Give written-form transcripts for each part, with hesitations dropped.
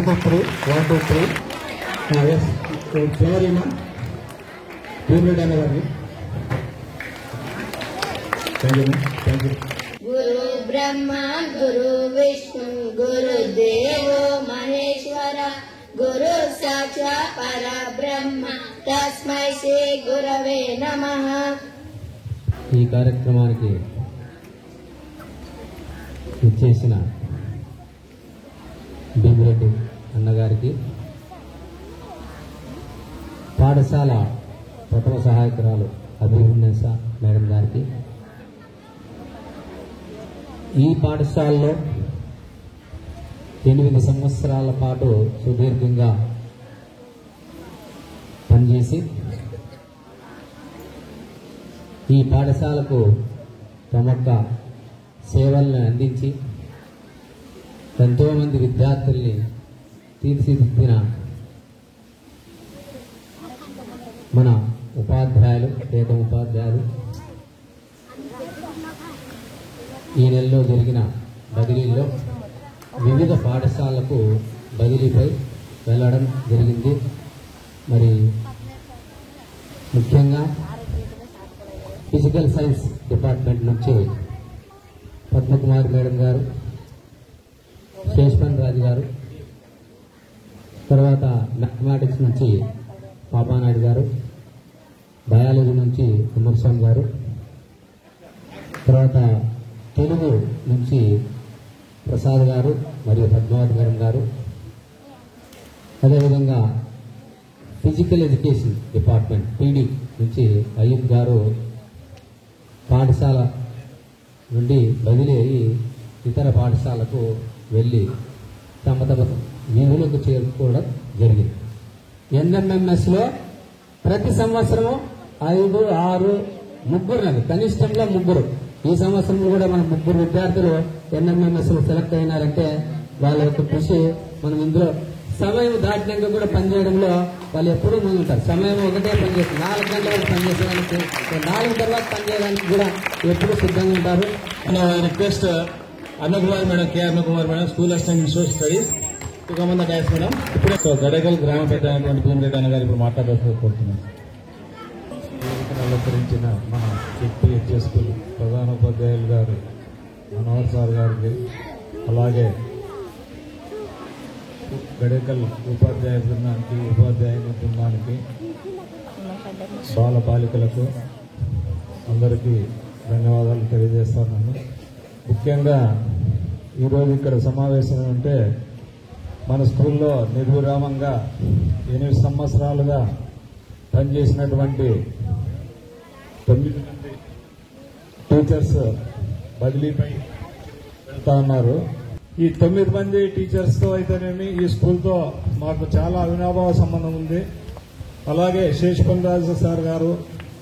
1 2 3 1 2 3 yes Florina Purna Danavari. Thank you. Guru Brahma Guru Vishnu Guru Devo Maheshwara Guru Saksha Para Brahma Tasmai Shri Gurave Namaha. ఈ కార్యక్రమానికి ఇచ్చేసిన భీమిరెడ్డి అన్నగారికి, పాఠశాల ప్రథమ సహాయకురాలు అభివృద్ధి మేడం గారికి, ఈ పాఠశాలలో 8 సంవత్సరాల పాటు సుదీర్ఘంగా పనిచేసి ఈ పాఠశాలకు తమొక్క సేవలను అందించి ఎంతోమంది విద్యార్థుల్ని తీర్చిదిద్దిన మన ఉపాధ్యాయులు, వేద ఉపాధ్యాయులు ఈ నెలలో జరిగిన బదిలీల్లో వివిధ పాఠశాలలకు బదిలీపై వెళ్ళడం జరిగింది. మరి ముఖ్యంగా ఫిజికల్ సైన్స్ డిపార్ట్మెంట్ నుంచి పద్మకుమారి మేడం గారు, శేష్మన్ రాజు గారు, తర్వాత మ్యాథమెటిక్స్ నుంచి పాపానాయుడు గారు, బయాలజీ నుంచి కుమారస్వామి గారు, తర్వాత తెలుగు నుంచి ప్రసాద్ గారు మరియు పద్మావతి మేడం గారు, అదేవిధంగా ఫిజికల్ ఎడ్యుకేషన్ డిపార్ట్మెంట్ పీడీ నుంచి అయ్యూబ్ గారు పాఠశాల నుండి బదిలీ అయ్యి ఇతర పాఠశాలకు వెళ్ళి తమ విధులకు చేరుకోవడం జరిగింది. ఎన్ఎంఎంఎస్లో ప్రతి సంవత్సరం 5, 6, 3 కనిష్టంగా 3. ఈ సంవత్సరం కూడా మన 3 విద్యార్థులు ఎన్ఎంఎంఎస్లో సెలెక్ట్ అయినారంటే వాళ్ళ యొక్క కృషి మనం ఇందులో సమయం దాటినాక కూడా పనిచేయడంలో వాళ్ళు ఎప్పుడూ ముందు ఉంటారు. సమయం ఒకటే పనిచేస్తుంది, 4 గంటల వరకు పనిచేసేదానికి, 4 తర్వాత పనిచేయడానికి కూడా ఎప్పుడూ సిద్ధంగా ఉంటారు. Request Annakumar madam, K Annakumar madam, school assistant institute studies మంది గ్యాస్ మేడం. ఇప్పుడు గడేకల్ గ్రామ పెద్ద అయినటువంటి భీమిరెడ్డి అన్న గారు ఇప్పుడు మాట్లాడాల్సి కోరుతున్నాం. అలంకరించిన మన హెచ్ఎస్ స్కూల్ ప్రధానోపాధ్యాయులు గారు మనోహర్ సార్ గారికి, అలాగే గడేకల్ ఉపాధ్యాయ బృందానికి, ఉపాధ్యాయుల బృందానికి, బాల బాలికలకు అందరికీ ధన్యవాదాలు తెలియజేస్తున్నాను. ముఖ్యంగా ఈరోజు ఇక్కడ సమావేశం ఉంటే మన స్కూల్లో నిర్విరామంగా 8 సంవత్సరాలుగా పనిచేసినటువంటి 9 మంది టీచర్స్ బదిలీపై వెళ్తా ఉన్నారు. ఈ 9 మంది టీచర్స్తో అయితేనేమి ఈ స్కూల్తో మాకు చాలా అవినాభావ సంబంధం ఉంది. అలాగే శేష్పన్ రాజు సార్ గారు,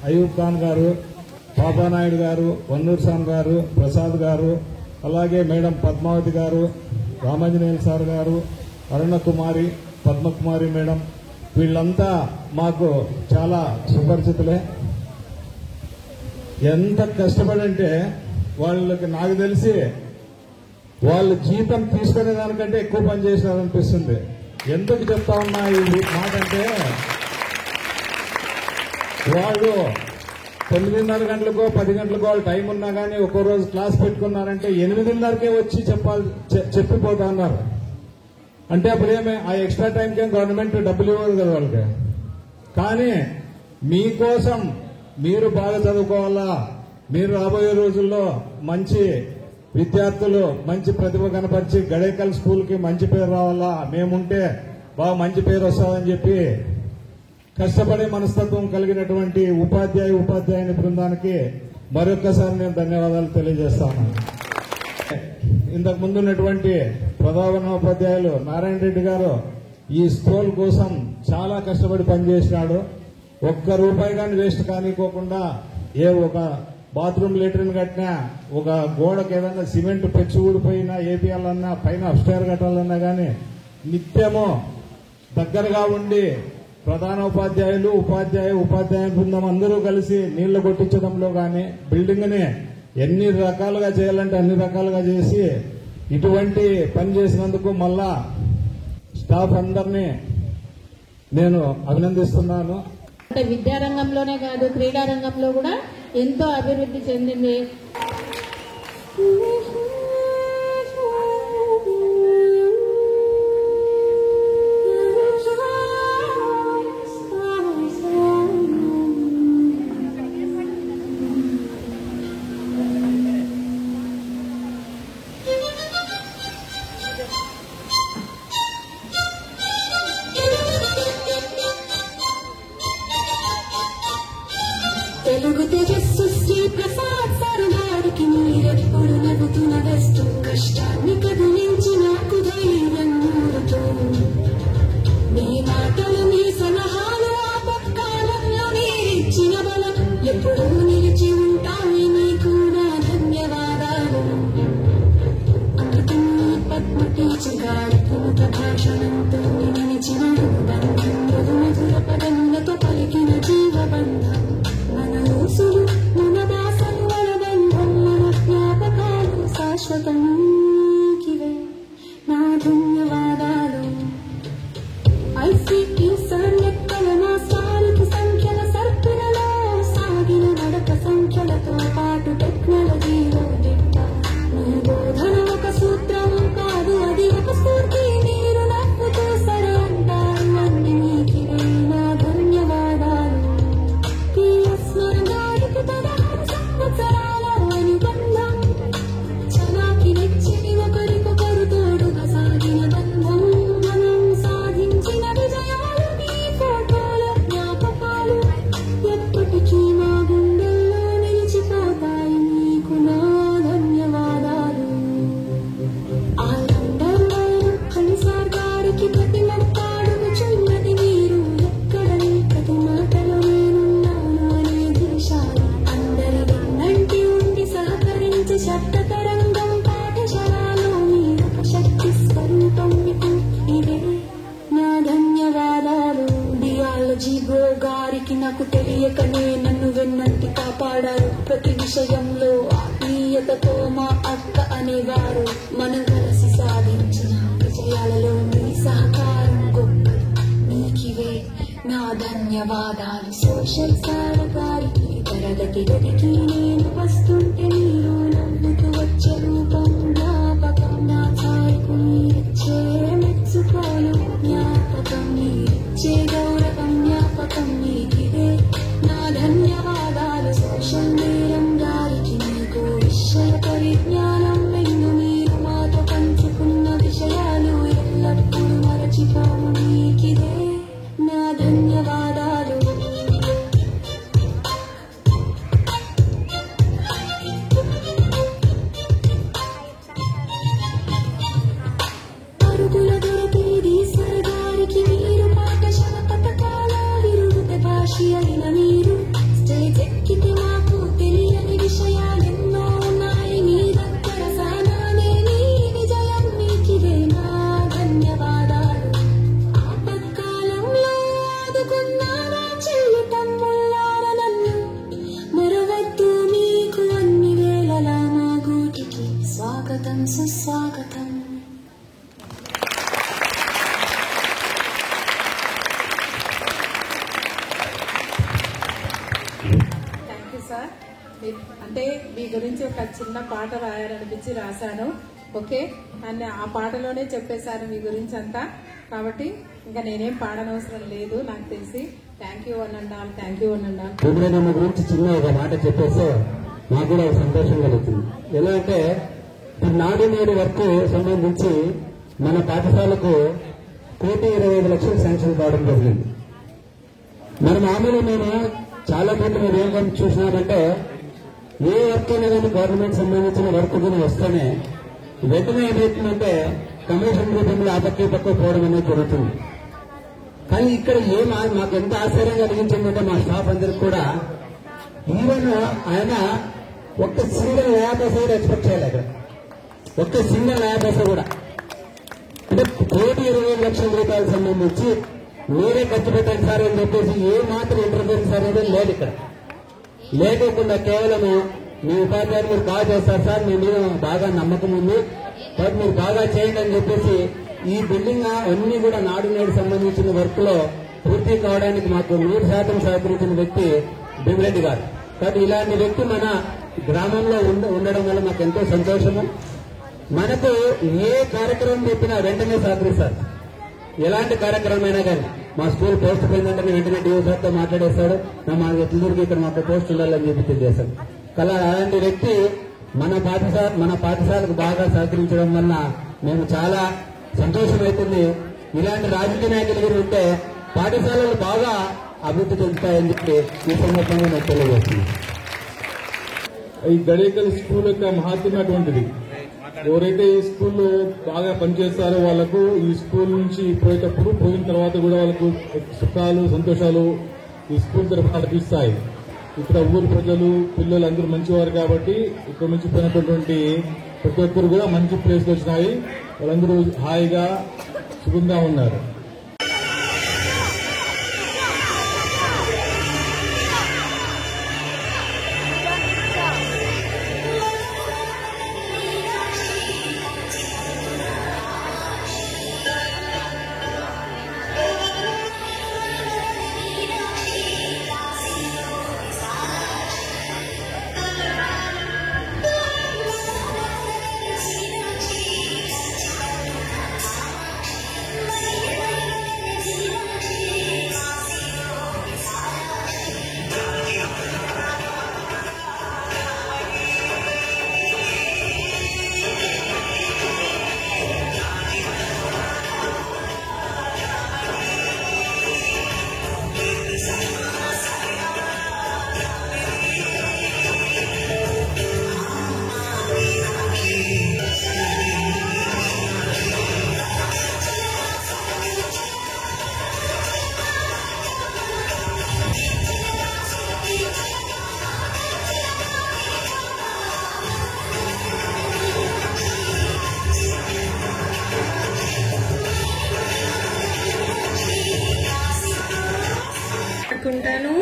అయూబ్ ఖాన్ గారు, పాపానాయుడు గారు, వన్నూర్ సాన్ గారు, ప్రసాద్ గారు, అలాగే మేడం పద్మావతి గారు, రామాంజనేయులు సార్ గారు, అరుణ కుమారి, పద్మకుమారి మేడం, వీళ్ళంతా మాకు చాలా సుపరిచితులే. ఎంత కష్టపడంటే వాళ్ళకి నాకు తెలిసి వాళ్ళు జీతం తీసుకునే దానికంటే ఎక్కువ పని చేసినారనిపిస్తుంది. ఎందుకు చెప్తా ఉన్నా ఈ మాట అంటే, వాళ్ళు 9:30 గంటలకో 10 గంటలకో వాళ్ళు టైం ఉన్నా కానీ ఒక్కో రోజు క్లాస్ పెట్టుకున్నారంటే 8:30కే వచ్చి చెప్పిపోతా ఉన్నారు. అంటే అప్పుడేమే ఆ ఎక్స్ట్రా టైంకేం గవర్నమెంట్ డబ్బులు ఇవ్వదు కదా వాళ్ళకి. కానీ మీకోసం మీరు బాగా చదువుకోవాలా, మీరు రాబోయే రోజుల్లో మంచి విద్యార్థులు, మంచి ప్రతిభ కనపరిచి గడేకల్ స్కూల్ కి మంచి పేరు రావాలా, మేముంటే బాగా మంచి పేరు వస్తుందని చెప్పి కష్టపడే మనస్తత్వం కలిగినటువంటి ఉపాధ్యాయుని బృందానికి మరొక్కసారి నేను ధన్యవాదాలు తెలియజేస్తాను. ఇంతకు ముందు ఉన్నటువంటి ప్రధానోపాధ్యాయులు నారాయణ రెడ్డి గారు ఈ స్కూల్ కోసం చాలా కష్టపడి పనిచేసినాడు. ₹1 కానీ వేస్ట్ కానికోకుండా ఒక బాత్రూమ్ లెట్రిన్ కట్టినా, ఒక గోడకు ఏదైనా సిమెంట్ పెచ్చు ఊడిపోయినా ఏపీయాలన్నా, పైన అప్స్టైర్ కట్టాలన్నా కానీ నిత్యము దగ్గరగా ఉండి ప్రధానోపాధ్యాయులు, ఉపాధ్యాయ బృందం అందరూ కలిసి నీళ్లు కొట్టించడంలో కానీ, బిల్డింగ్ ని ఎన్ని రకాలుగా చేయాలంటే అన్ని రకాలుగా చేసి ఇటువంటి పని చేసినందుకు మళ్ళా స్టాఫ్ అందరినీ నేను అభినందిస్తున్నాను. అంటే విద్యారంగంలోనే కాదు, క్రీడా రంగంలో కూడా ఎంతో అభివృద్ధి చెందింది. తెలుగు తేజస్సు శ్రీ ప్రసాద్ సార్ గారికి మీరెప్పుడు నవ్వుతూ నవ్వేస్తూ కష్టాన్ని కదిలించి నాకు ధైర్యం నూరుతూ మీ మాటలు మీ సలహాలు ఆపత్కాలంలో మీరిచ్చిన బలం ఎప్పుడూ నిలిచి ఉంటాయి మీకు నా ధన్యవాదాలు. అందుకని పద్మ టీచర్ గారి పూత భాషణంతో నిలిచిన బంధం మధుర పదములతో పలికిన జీవబంధం మన ఊసులు మన దాసలు మన బంధం మన జ్ఞాపకాలు శాశ్వతం నీకివే నా ధన్యవాదాలు. ఐసీటీ సార్ లెక్కల నా సారికి సంఖ్యల సర్కిలలో సాగిన నడక సంఖ్యలతో పాటు టెక్నాలజీలో దిట్ట నీ బోధన ఒక సూత్రం కాదు, అది ఒక స్ఫూర్తి. మీరు నవ్వుతూ సరే అంటారు అన్ని నీకివే నా ధన్యవాదాలు. స్మరణానికి 16 సంవత్సరాల అనుబంధం చలాకి నెచ్చిని ఒకరికొకరు తోడుగా సాగిన బంధం మనం సాధించిన విజయాలు మీ ఫోటోల జ్ఞాపకాలు ఎప్పటికీ మా గుండెల్లో నిలిచిపోతాయి. మీకు నా ధన్యవాదాలు. ఆనందమైన కన్సార్ గారికి ప్రతి మట్టాడుగు చున్నది మీరు ఎక్కడని ప్రతి మాటలో నేనున్నాను అనే దేశాలు అందరి వెన్నంటి ఉండి సహకరించి శబ్ద తరంగం పాఠశాలలో మీరొక శక్తి స్వరూపం. మీకు ఇదే నా ధన్యవాదాలు. డియాలజీ బ్రో గారికి నాకు తెలియకనే నన్ను వెన్నంటి కాపాడారు. ప్రతి విషయంలో ఆత్మీయతతో మా అక్క అనేవారు. మనం కలిసి సాధించిన విజయాలలో మీ సహకారం గొప్పది. మీకివే నా ధన్యవాదాలు. సోషల్ సార్ గారికి తరగతి గదికి నేను వస్తుంటే మీరు నవ్వుతూ వచ్చే రూపం జ్ఞాపకం. నా ఛాయకు మీరిచ్చే మెచ్చుకోలు జ్ఞాపకం, మీరిచ్చే గౌరవం జ్ఞాపకం. మీకిదే నా ధన్యవాదాలు. సోషల్ మేడం గారికి మీకు విషయ పరిజ్ఞానం వెన్ను మీరు మాతో పంచుకున్న విషయాలు ఎల్లప్పుడూ మరచిపోము. మీకిదే నా ధన్యవాదాలు. అరుగుల దొరకిది సార్ గారికి మీరు పాఠశాల పథకాల విరుద్ధ భాషి అయిన మీరు స్టేజ్ ఎక్కితే మాకు తెలియని విషయాలెన్నో ఉన్నాయి. మీ దగ్గర సానానే మీ విజయం. మీకిదే నా ధన్యవాదాలు. ఆపత్కాలంలో ఆదుకున్న నా చెల్లి తమ్ముళ్ళార నన్ను మరవద్దు. మీకు అన్ని వేళలా మా గూటికి స్వాగతం సుస్వాగతం. Thank you sir. అంటే మీ గురించి ఒక చిన్న పాట రాయాలనిపించి రాశాను. ఓకే, అని ఆ పాటలోనే చెప్పేశారు మీ గురించి అంతా. కాబట్టి ఇంకా నేనేం పాడనవసరం లేదు నాకు తెలిసి. Thank you Anandal, thank you Anandal. Bhumirenamma గురించి చిన్న ఒక మాట చెప్పేస్తే నాకు కూడా ఒక సంతోషం కలుగుతుంది. ఎలా అంటే ఇప్పుడు నాడు నేడు వర్క్ సంబంధించి మన పాఠశాలకు 1,25,00,000 శాంక్షన్ కావడం జరిగింది. మన మామూలు మేము చాలా మంది మీరు ఏం చూసినారంటే ఏ వర్క్ అయినా కానీ గవర్నమెంట్ సంబంధించిన వర్క్ కానీ వస్తేనే వెంటనే ఏమవుతుందంటే కమిషన్ రూపంలో ఆ పక్క పక్క పోవడం అనేది జరుగుతుంది. కానీ ఇక్కడ మాకు ఎంత ఆశ్చర్యం కలిగించిందంటే మా స్టాఫ్ అందరికి కూడా ఈవెన్ ఆయన ఒక్క సింగిల్ నయా పైసా కూడా ఎక్స్పెక్ట్ చేయాలి. అక్కడ ఒక్క సింగిల్ నయా పైసా కూడా అంటే 1,25,00,000 రూపాయలకు సంబంధించి మీరే ఖర్చు పెట్టండి సార్ అని చెప్పేసి ఏ మాత్రం ఇంటర్ఫరెన్స్ అనేది లేదు. ఇక్కడ లేకోకుండా కేవలము మీ ఉపాధ్యాయులు మీరు బాగా చేస్తారు సార్, మీ మీద బాగా నమ్మకం ఉంది, కాబట్టి మీరు బాగా చేయండి అని చెప్పేసి ఈ బిల్డింగ్ అన్ని కూడా నాడు నేడు సంబంధించిన వర్క్ లో పూర్తి కావడానికి మాకు 100% సహకరించిన వ్యక్తి భీమిరెడ్డి గారు. కాబట్టి ఇలాంటి వ్యక్తి మన గ్రామంలో ఉండడం వల్ల మాకు ఎంతో సంతోషము. మనకు ఏ కార్యక్రమం చెప్పినా వెంటనే సహకరిస్తారు. ఎలాంటి కార్యక్రమం అయినా కానీ మా స్కూల్ పోస్ట్ పోయిందంటే వెంటనే డిఓ సార్తో మాట్లాడేస్తాడు. మా ఎట్లూరికి ఇక్కడ మాకు పోస్ట్ ఉండాలని చెప్పి తెలియజేస్తాడు. అలాంటి వ్యక్తి మన పాఠశాలకు బాగా సహకరించడం వల్ల మేము చాలా సంతోషం అవుతుంది. ఇలాంటి రాజకీయ నాయకులు ఉంటే పాఠశాలలు బాగా అభివృద్ధి చెందుతాయని చెప్పి ఈ సందర్భంగా నేను తెలియజేస్తున్నాను. ఈ గడేకల్ స్కూల్ యొక్క మహత్వం అటువంటిది. ఎవరైతే ఈ స్కూల్లో బాగా పనిచేస్తారో వాళ్లకు ఈ స్కూల్ నుంచి పోయిన తర్వాత కూడా వాళ్ళకు సుఖాలు సంతోషాలు ఈ స్కూల్ తరఫున అనిపిస్తాయి. ఇక్కడ ఊరు ప్రజలు పిల్లలు అందరూ మంచివారు కాబట్టి ఇక్కడ నుంచి పోయినటువంటి ప్రతి ఒక్కరు కూడా మంచి ప్లేస్లు వచ్చినాయి. వాళ్ళందరూ హాయిగా సుఖంగా ఉన్నారు. అనుకుంటాను.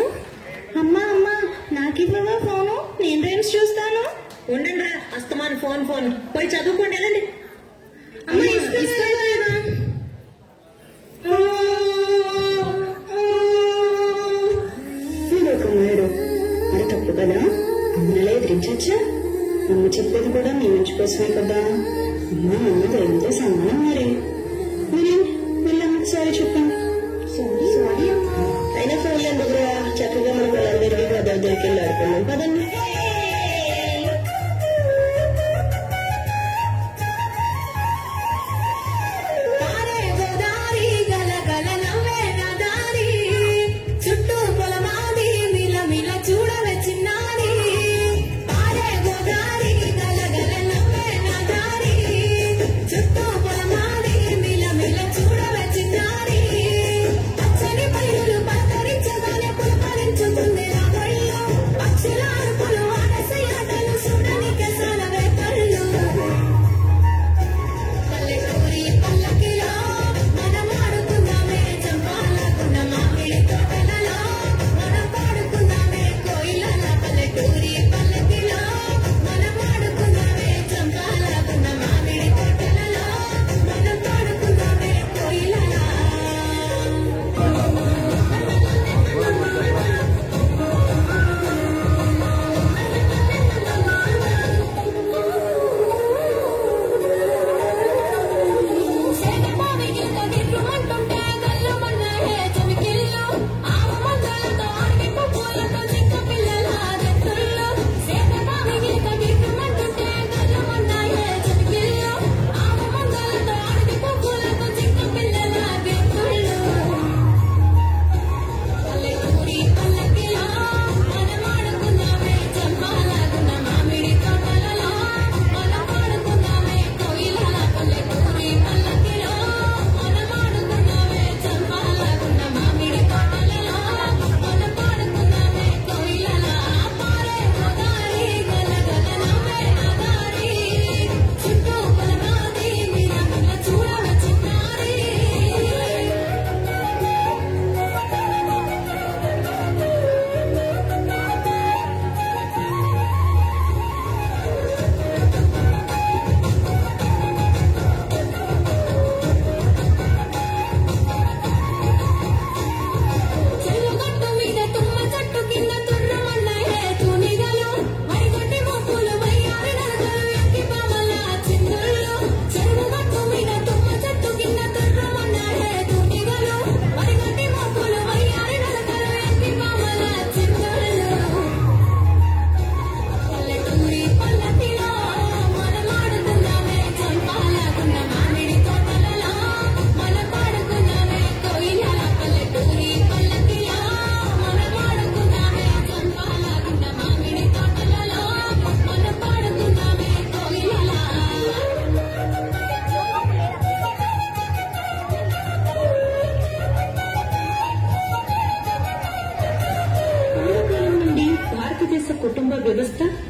అమ్మా అమ్మా నాకివ్వవా ఫోను, నేను రేమ్స్ చూస్తాను. ఉండండి రా, అస్తమాను ఫోన్ పోయి చదువుకోండి, వెళ్ళండి. అమ్మా ఇస్తాను. అది తప్పు కదా, అమ్మలా ఎదిరించచ్చా? అమ్మ చెప్పేది కూడా మీ మంచి కోసమే కదా. అమ్మ దైవంతో సమానం. మరి వీళ్ళమ్మకి సారీ చెప్పండి. సారీ అయినా ఫోన్లు ఎందుకు, చక్కగా మనం వాళ్ళందరికీ గోదావరి దగ్గరికి ఆడుకున్నాం కదండి. అక్షరాలు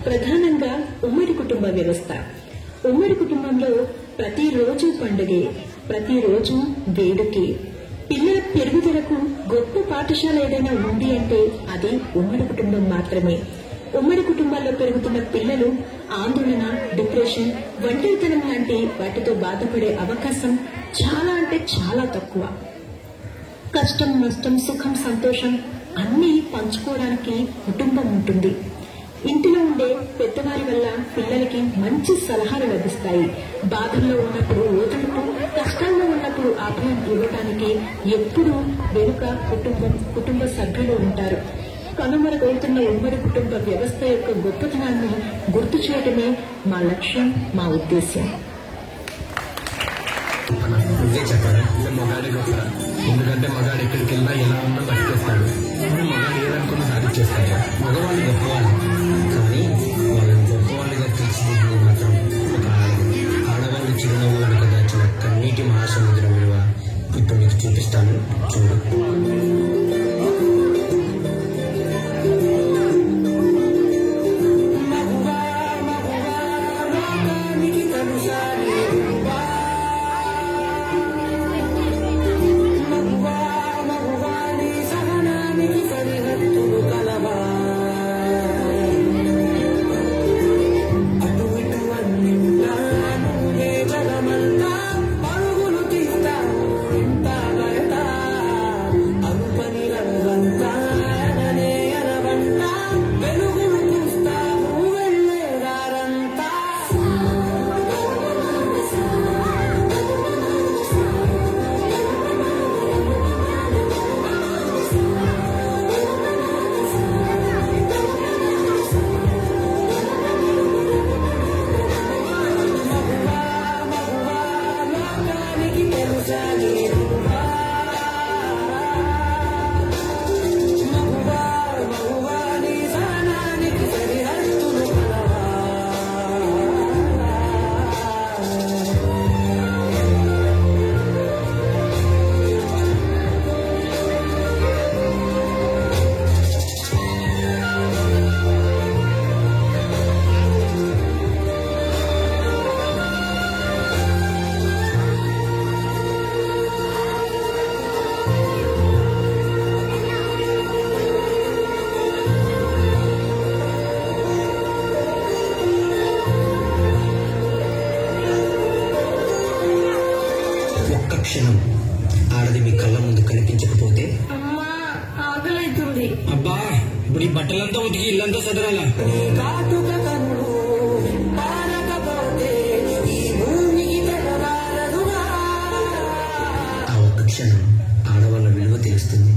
ప్రధానంగా ఉమ్మడి కుటుంబ వ్యవస్థ. ఉమ్మడి కుటుంబంలో ప్రతిరోజు పండుగే, ప్రతిరోజు వేడుకే. పిల్లల పెరుగుదలకు గొప్ప పాఠశాల ఏదైనా ఉంది అంటే అది ఉమ్మడి కుటుంబం మాత్రమే. ఉమ్మడి కుటుంబాల్లో పెరుగుతున్న పిల్లలు ఆందోళన, డిప్రెషన్, ఒంటరితనం లాంటి వాటితో బాధపడే అవకాశం చాలా అంటే చాలా తక్కువ. కష్టం, నష్టం, సుఖం, సంతోషం అన్నీ పంచుకోవడానికి కుటుంబం ఉంటుంది. ఇంటిలో ఉండే పెద్దవారి వల్ల పిల్లలకి మంచి సలహాలు లభిస్తాయి. బాధల్లో ఉన్నప్పుడు ఓదార్పు, కష్టాల్లో ఉన్నప్పుడు అభయం ఇవ్వడానికి ఎప్పుడూ వెనుక కుటుంబ సభ్యులు ఉంటారు. కనుమరుగవుతున్న ఉమ్మడి కుటుంబ వ్యవస్థ యొక్క గొప్పతనాన్ని గుర్తు చేయడమే మా లక్ష్యం, మా ఉద్దేశ్యం. చెప్పారా మగాడి గొప్ప, ఎందుకంటే మగాడు ఎక్కడికి వెళ్ళినా ఎలా ఉన్నా బతికేస్తాడు. మగాడు ఏదనుకున్నా సాధించేస్తాడు. మగవాళ్ళు గొప్పవాళ్ళు, కానీ వాళ్ళని గొప్పవాళ్ళుగా తీర్చిదిద్దేది మాత్రం ఒక ఆడవాళ్ళు చిరునవ్వు వెనుక దాచిన కన్నీటి మహాసముద్రం విలువ ఇప్పుడు మీకు చూపిస్తాను, చూడు. క్షణం ఆడది మీ కళ్ళ ముందు కనిపించకపోతే అబ్బా ఇప్పుడు ఈ బట్టలంతా ఉతికి ఇల్లంతా సదరాలా? ఆ ఒక్క క్షణం ఆడవాళ్ళ విలువ తెలుస్తుంది.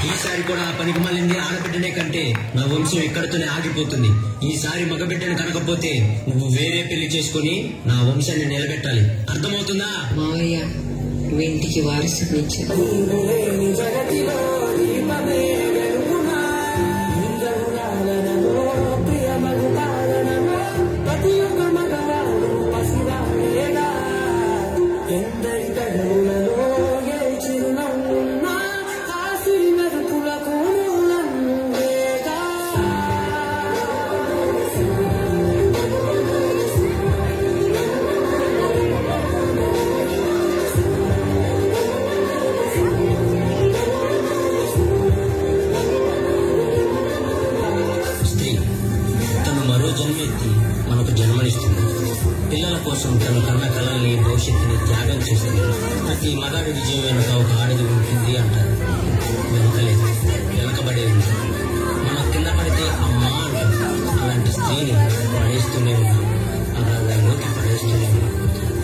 ఈసారి కూడా ఆ పనికి మళ్ళీ ఆడబిడ్డనే కంటే నా వంశం ఎక్కడితోనే ఆగిపోతుంది. ఈసారి మగబిడ్డను కనకపోతే నువ్వు వేరే పెళ్లి చేసుకుని నా వంశాన్ని నిలబెట్టాలి. అర్థమవుతుందా? మావయ్య ఇంటికి వారసునిచ్చారు. మనకు జన్మనిస్తుంది. పిల్లల కోసం తన కన్న కళల్ని, భవిష్యత్తుని త్యాగం చేస్తుంది. ప్రతి మగాడి విజయం వెనుక ఒక ఆడది ఉంటుంది అంటారు. వెనకలేదు, వెనకబడే ఉంది. మన కింద పడితే అమ్మా అంటారు. అలాంటి స్త్రీని పడేస్తూనే ఉన్నాం, అగాధంలోకి పడేస్తూనే ఉన్నాం.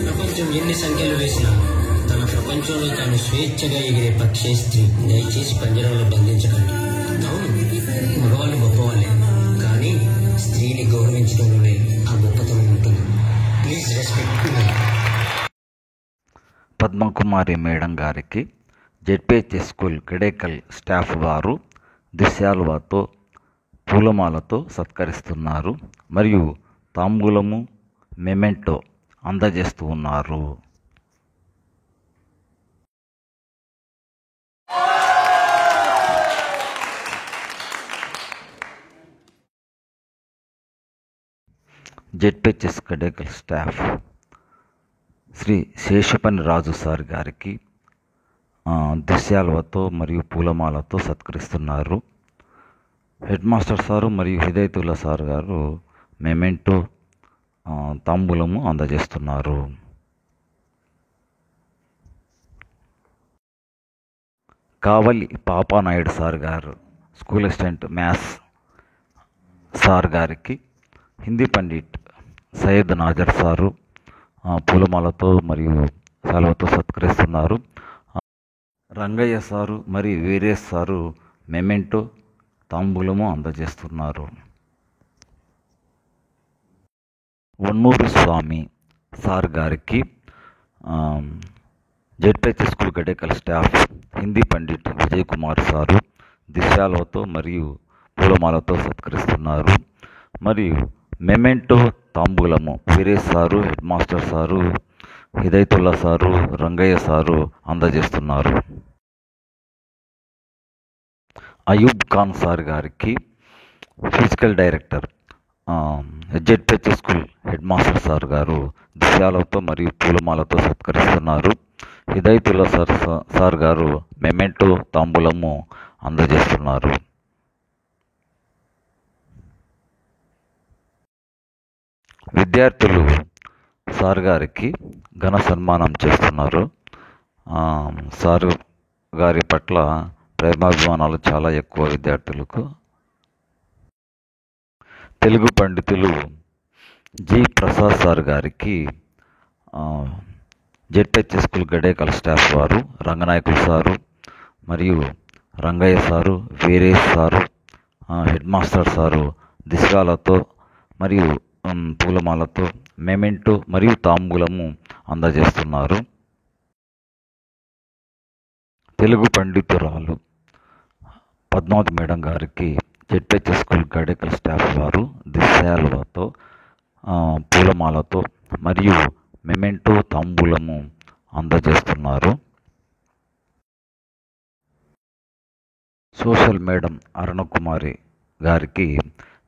ప్రపంచం ఎన్ని సంఖ్యలు వేసినా తన ప్రపంచంలో తాను స్వేచ్ఛగా ఎగిరే పక్షే స్త్రీ. దయచేసి పంజరంలో బంధించకండి. అవును, మగవాళ్ళు గొప్పవాళ్ళే, కానీ స్త్రీని గౌరవించడంలోనే ఆ గొప్పతనం ఉంటుంది. Please respect. పద్మకుమారి మేడం గారికి జెడ్పిహెచ్ఎస్ స్కూల్ గడేకల్ స్టాఫ్ వారు దిశాలువాతో పూలమాలతో సత్కరిస్తున్నారు మరియు తాంబూలము మెమెంటో అందజేస్తూ ఉన్నారు. ZPHS Gadekal staff Shri Seshapani Raju sir గారికి దిశాలువతో మరియు పూలమాలతో సత్కరిస్తున్నారు. హెడ్ మాస్టర్ సారు మరియు హిదయతుల్లా సార్ గారు మెమెంటో తాంబూలము అందజేస్తున్నారు. కావలి పాపానాయుడు సార్ గారు స్కూల్ అసిస్టెంట్ మ్యాథ్స్ సార్ గారికి హిందీ పండిట్ సయ్యద్ నాజర్ సారు పూలమాలతో మరియు శాలువతో సత్కరిస్తున్నారు. రంగయ్య సారు మరియు వీరేష్ సారు మెమెంటో తాంబూలము అందజేస్తున్నారు. వన్నూరు స్వామి సార్ గారికి ZPHS school Gadekal staff Hindi pandit Vijay Kumar sir దిశాలతో మరియు పూలమాలతో సత్కరిస్తున్నారు. మరియు మెమెంటో తాంబూలము Veeresh sir, head master sir, Hidayatullah sir, Rangaiah sir అందజేస్తున్నారు. అయూబ్ ఖాన్ సార్ గారికి physical director ZPHS school head master sir గారు దిశాలతో మరియు పూలమాలతో సత్కరిస్తున్నారు. హిదయతుల్లా సార్ గారు మెమెంటో తాంబూలము అందజేస్తున్నారు. విద్యార్థులు సార్ గారికి ఘన సన్మానం చేస్తున్నారు. సార్ గారి పట్ల ప్రేమాభిమానాలు చాలా ఎక్కువ విద్యార్థులకు. తెలుగు పండితులు జి ప్రసాద్ సార్ గారికి జెడ్పిహెచ్ఎస్ స్కూల్ గడేకల్ స్టాఫ్ వారు రంగనాయకులు సారు మరియు Rangaiah sir, Veeresh sir, head master sir దిశాలతో మరియు పూలమాలతో మెమెంటో మరియు తాంబూలము అందజేస్తున్నారు. తెలుగు పండితురాలు పద్మావతి మేడం గారికి జెడ్పిహెచ్ఎస్ స్కూల్ గడేకల్ స్టాఫ్ వారు దిశాలతో పూలమాలతో మరియు మెమెంటో తాంబూలము అందజేస్తున్నారు. సోషల్ మేడం అరుణకుమారి గారికి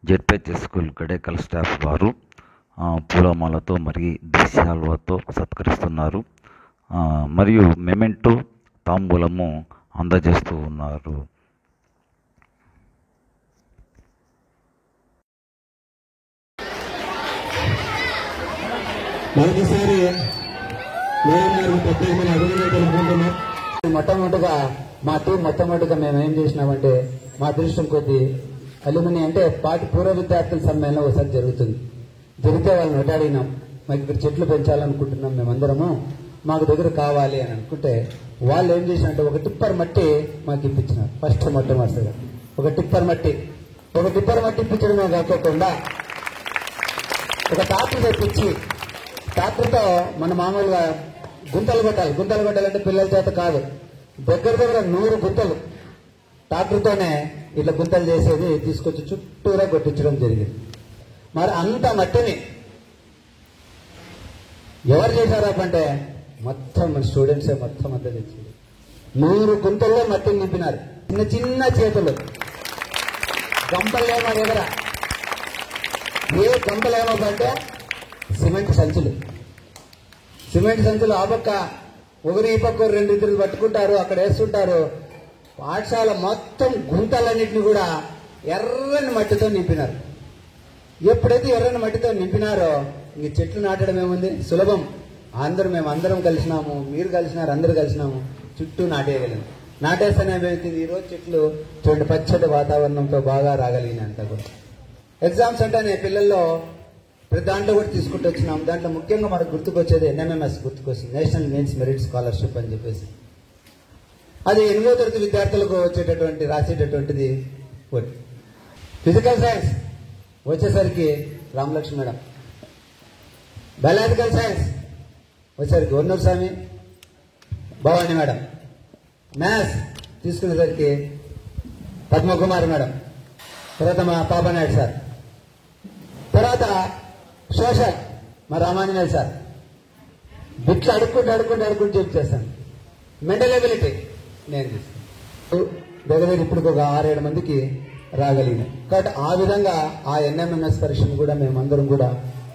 జెడ్పిహెచ్ఎస్ స్కూల్ గడేకల్ స్టాఫ్ వారు పూలమాలతో మరియు దిశాలతో సత్కరిస్తున్నారు. మరియు మెమెంటో తాంబూలము అందజేస్తూ ఉన్నారు. మరొకసారి మేడం గారికి ప్రత్యేకమైన అభినందనలు తెలుపుకుంటున్నాం. మొట్టమొదటిగా మా టీం మొట్టమొదటిగా మేము ఏం చేసినామంటే మా అదృష్టం కొద్దీ అల్యూమిని అంటే పాటి పూర్వ విద్యార్థుల సమ్మేళనం ఒకసారి జరిగితే వాళ్ళని వెంటాడినాం. మాకు ఇక్కడ చెట్లు పెంచాలనుకుంటున్నాం మేమందరము, మాకు దగ్గర కావాలి అని అనుకుంటే వాళ్ళు ఏం చేసినట్టే ఒక టిప్పర్ మట్టి మాకు ఇప్పించినారు. ఫస్ట్ మొట్టమొదటిగా ఒక టిప్పర్ మట్టి ఇప్పించడమే కాకుండా ఒక ట్రాక్టర్ తెప్పించి ట్రాక్టర్తో మన మామూలుగా గుంతలు కొట్టాలంటే పిల్లల చేత కాదు, దగ్గర 100 గుంతలు ట్రాక్టర్తోనే ఇట్లా గుంతలు చేసేది తీసుకొచ్చి చుట్టూరా కొట్టించడం జరిగింది. మరి అంత మట్టిని ఎవరు చేశారా అంటే మొత్తం మన స్టూడెంట్సే మొత్తం అంతా తెచ్చింది. 100 గుంతల్లో మట్టిని నింపినారు. చిన్న చేతులు, గంపలేమో దగ్గర ఏ గంపలేమో అంటే సిమెంట్ సంచులు ఆ పక్క ఒకరు ఈ పక్క 2 ఇద్దరు పట్టుకుంటారు, అక్కడ వేస్తుంటారు. పాఠశాల మొత్తం గుంతలన్నింటినీ కూడా ఎర్రని మట్టితో నింపినారు. ఎప్పుడైతే ఎర్రని మట్టితో నింపినారో ఇంక చెట్లు నాటడం ఏముంది, సులభం. మేమందరం కలిసినాము, మీరు కలిసినారు, అందరూ కలిసినాము, చుట్టూ నాటేయగలిగాం. నాటేస్తేనే ఏమైతుంది, ఈరోజు చెట్లు చూడండి పచ్చటి వాతావరణంతో బాగా రాగలిగినాయి అంతా కూడా. ఎగ్జామ్స్ అంటేనే పిల్లల్లో ప్రతి దాంట్లో కూడా తీసుకుంటూ వచ్చినాం. దాంట్లో ముఖ్యంగా మనకు గుర్తుకొచ్చేది NMMS గుర్తుకొచ్చింది, నేషనల్ మీన్స్ మెరిట్ స్కాలర్షిప్ అని చెప్పేసి. అది 8వ తరగతి విద్యార్థులకు రాసేటటువంటిది. ఫిజికల్ సైన్స్ వచ్చేసరికి రామలక్ష్మి మేడం, బయాలజికల్ సైన్స్ వచ్చేసరికి వన్నూరు స్వామి, భవాని మేడం, మ్యాథ్స్ తీసుకునేసరికి పద్మకుమారి మేడం, తర్వాత మా పాపనాయుడు సార్, తర్వాత సోషల్ మా రామాంజనేయులు సార్. బిట్లు అడుక్కుంటూ చెప్పి చేస్తాను. మెంటల్ ఎబిలిటీ నేను తీసుకున్నాను. దగ్గర ఇప్పుడు ఒక 6-7 మందికి రాగలిగినాం. కాబట్టి ఆ విధంగా ఆ NMMS పరీక్షను కూడా మేమందరం కూడా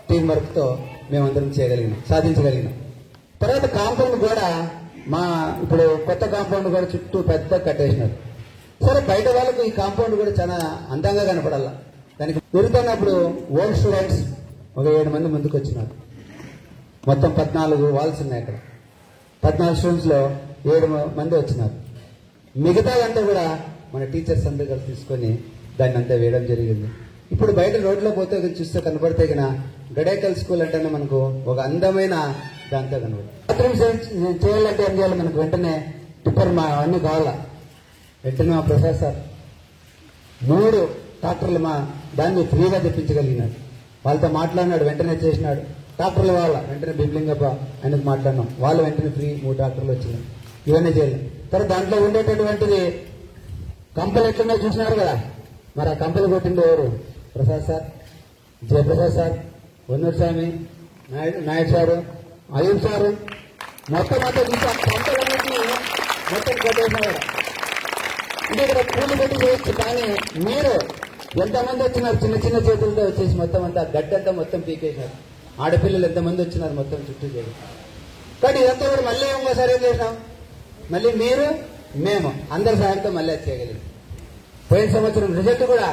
టీం వర్క్తో మేమందరం సాధించగలిగినాం. తర్వాత కాంపౌండ్ కూడా ఇప్పుడు కొత్త కాంపౌండ్ కూడా చుట్టూ పెద్ద కట్టేసినారు. సరే, బయట వాళ్ళకు ఈ కాంపౌండ్ కూడా చాలా అందంగా కనపడాల. దానికి పెరుగుతున్నప్పుడు ఓల్డ్ స్టూడెంట్స్ ఒక 7 మంది ముందుకు వచ్చినారు. మొత్తం 14 వాల్స్ ఉన్నాయి అక్కడ. 14 స్టూడెంట్స్లో 7 మంది వచ్చినారు. మిగతాదంతా కూడా మన టీచర్స్ అందరూ కలిసి తీసుకొని దాన్ని అంతా వేయడం జరిగింది. ఇప్పుడు బయట రోడ్లో పోతే చూస్తే కనపడితే కన్నా గడేకల్ స్కూల్ అంటేనే మనకు ఒక అందమైన దాంతో కనబడుతుంది. బాత్రూమ్ చేయాలంటే ఏం చేయాలి? మనకు వెంటనే టిప్పర్ అన్నీ కావాలా. వెంటనే మా ప్రొఫెసర్ 3 ట్రాక్టర్లు మా దాన్ని ఫ్రీగా తెప్పించగలిగినాడు. వాళ్ళతో మాట్లాడినాడు, వెంటనే చేసినాడు. ట్రాక్టర్లు వాళ్ళ వెంటనే బిబ్లింగప్ప ఆయనకు మాట్లాడినాం, వాళ్ళు వెంటనే ఫ్రీ 3 ట్రాక్టర్లు వచ్చినాయి. ఇవన్నీ చేయలేదు. తర్వాత దాంట్లో ఉండేటటువంటిది కంపెనీ ఎట్లున్నా చూసినారు కదా. మరి ఆ కంపెనీ కొట్టింది ఎవరు? ప్రసాద్ సార్, జయప్రసాద్ సార్, వన్నూరు స్వామి, నాయుడు సారు, అయ్యూబ్ సారు, మొత్తం అంతా చూసి ఆ కంపెనీ మొత్తం కొట్టేసినారు. అంటే ఇక్కడ పూలు పెట్టి చేయొచ్చు, కానీ మీరు ఎంతమంది వచ్చినారు చిన్న చిన్న చేతులతో వచ్చేసి మొత్తం అంతా గడ్డంతా మొత్తం పీకేసినారు. ఆడపిల్లలు ఎంతమంది వచ్చినారు మొత్తం చుట్టూ చేయడం. కానీ ఇదంతా కూడా మళ్ళీ ఇంకోసారి ఏం చేసినాం? మళ్ళీ మీరు మేము అందరి సహాయంతో మళ్ళీ అది చేయగలిగాం. పోయిన సంవత్సరం రిజల్ట్ కూడా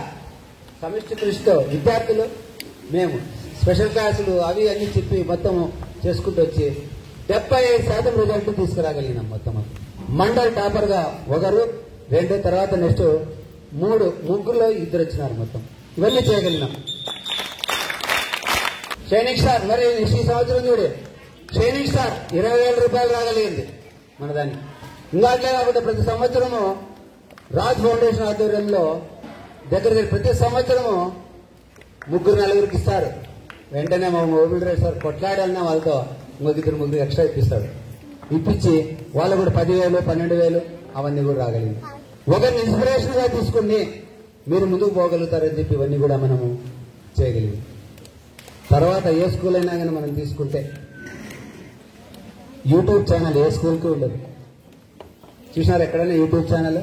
సమిష్టి కృషితో విద్యార్థులు మేము స్పెషల్ క్లాసులు అవి అన్ని చెప్పి మొత్తం చేసుకుంటూ వచ్చి 75% రిజల్ట్ తీసుకురాగలిగినాం. మొత్తం మండల్ టాపర్ గా 1, 2, తర్వాత నెక్స్ట్ 3, ముగ్గురులో 2 వచ్చినారు. మొత్తం ఇవన్నీ చేయగలిగినాం. షైనింగ్ స్టార్ మరి ఈ సంవత్సరం చూడు, షైనింగ్ స్టార్ 20,000 రూపాయలు రాగలిగింది మన దాన్ని. ఇంకా అట్లే కాబట్టి ప్రతి సంవత్సరము రాజ్ ఫౌండేషన్ ఆధ్వర్యంలో దగ్గర ప్రతి సంవత్సరము 3-4 ఇస్తారు. వెంటనే మా మోబిల్ రైడ్ సార్ కొట్లాడాలన్నా వాళ్ళతో 3 ఎక్స్ట్రా ఇప్పిస్తాడు. ఇప్పించి వాళ్ళు కూడా 10,000, 12,000 అవన్నీ కూడా రాగలిగింది. ఒకరిని ఇన్స్పిరేషన్ గా తీసుకుని మీరు ముందుకు పోగలుగుతారని చెప్పి ఇవన్నీ కూడా మనము చేయగలిగింది. తర్వాత ఏ స్కూల్ అయినా కానీ మనం తీసుకుంటే యూట్యూబ్ ఛానల్ ఏ స్కూల్కి ఉండదు. చూసినారు ఎక్కడైనా యూట్యూబ్ ఛానల్?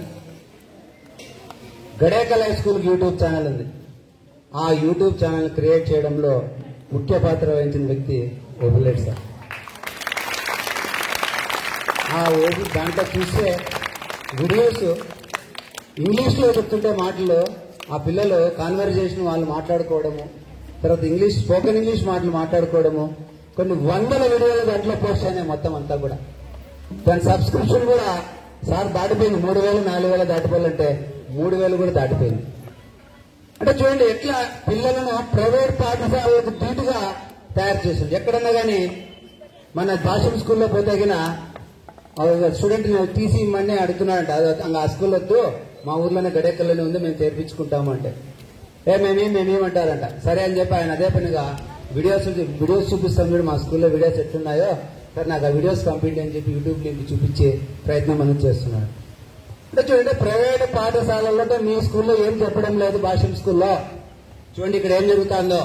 గడేకల్ హై స్కూల్కి యూట్యూబ్ ఛానల్ ఉంది. ఆ యూట్యూబ్ ఛానల్ క్రియేట్ చేయడంలో ముఖ్య పాత్ర వహించిన వ్యక్తి ఓబులేట్ సార్. ఆ దాంట్లో చూస్తే వీడియోస్ ఇంగ్లీష్లో చెప్తుంటే మాటలు ఆ పిల్లలు కాన్వర్జేషన్ వాళ్ళు మాట్లాడుకోవడము, తర్వాత స్పోకెన్ ఇంగ్లీష్ మాటలు మాట్లాడుకోవడము, కొన్ని 100 వీడియోలు దాంట్లో పోస్ట్ అయినాయి మొత్తం అంతా కూడా. దాని సబ్స్క్రిప్షన్ కూడా సార్ దాటిపోయింది. 3,000, 4,000 దాటిపోవాలంటే 3,000 కూడా దాటిపోయింది. అంటే చూడండి ఎట్లా పిల్లలను ప్రైవేట్ పాఠశాలకు ధీటుగా తయారు చేస్తుంది. ఎక్కడన్నా కానీ మన భాషం స్కూల్లో పోతే గిన స్టూడెంట్ టీసీ ఇమ్మని అడుగుతున్నాడంట. ఆ స్కూల్ వద్దు, మా ఊర్లోనే గడేకల్లోనే ఉంది, మేము చేర్పించుకుంటాము అంటే మేమేమంటారంట. సరే అని చెప్పి ఆయన అదే పనిగా వీడియోస్ చూపిస్తాం. మీరు మా స్కూల్లో వీడియోస్ ఎట్లున్నాయో సరే నాకు ఆ వీడియోస్ పంపిండి అని చెప్పి యూట్యూబ్ లింక్ చూపించే ప్రయత్నం మనం చేస్తున్నాడు. అంటే చూడండి ప్రైవేట్ పాఠశాలల్లో మీ స్కూల్లో ఏం చెప్పడం లేదు. భాషం స్కూల్లో చూడండి ఇక్కడ ఏం జరుగుతుందో,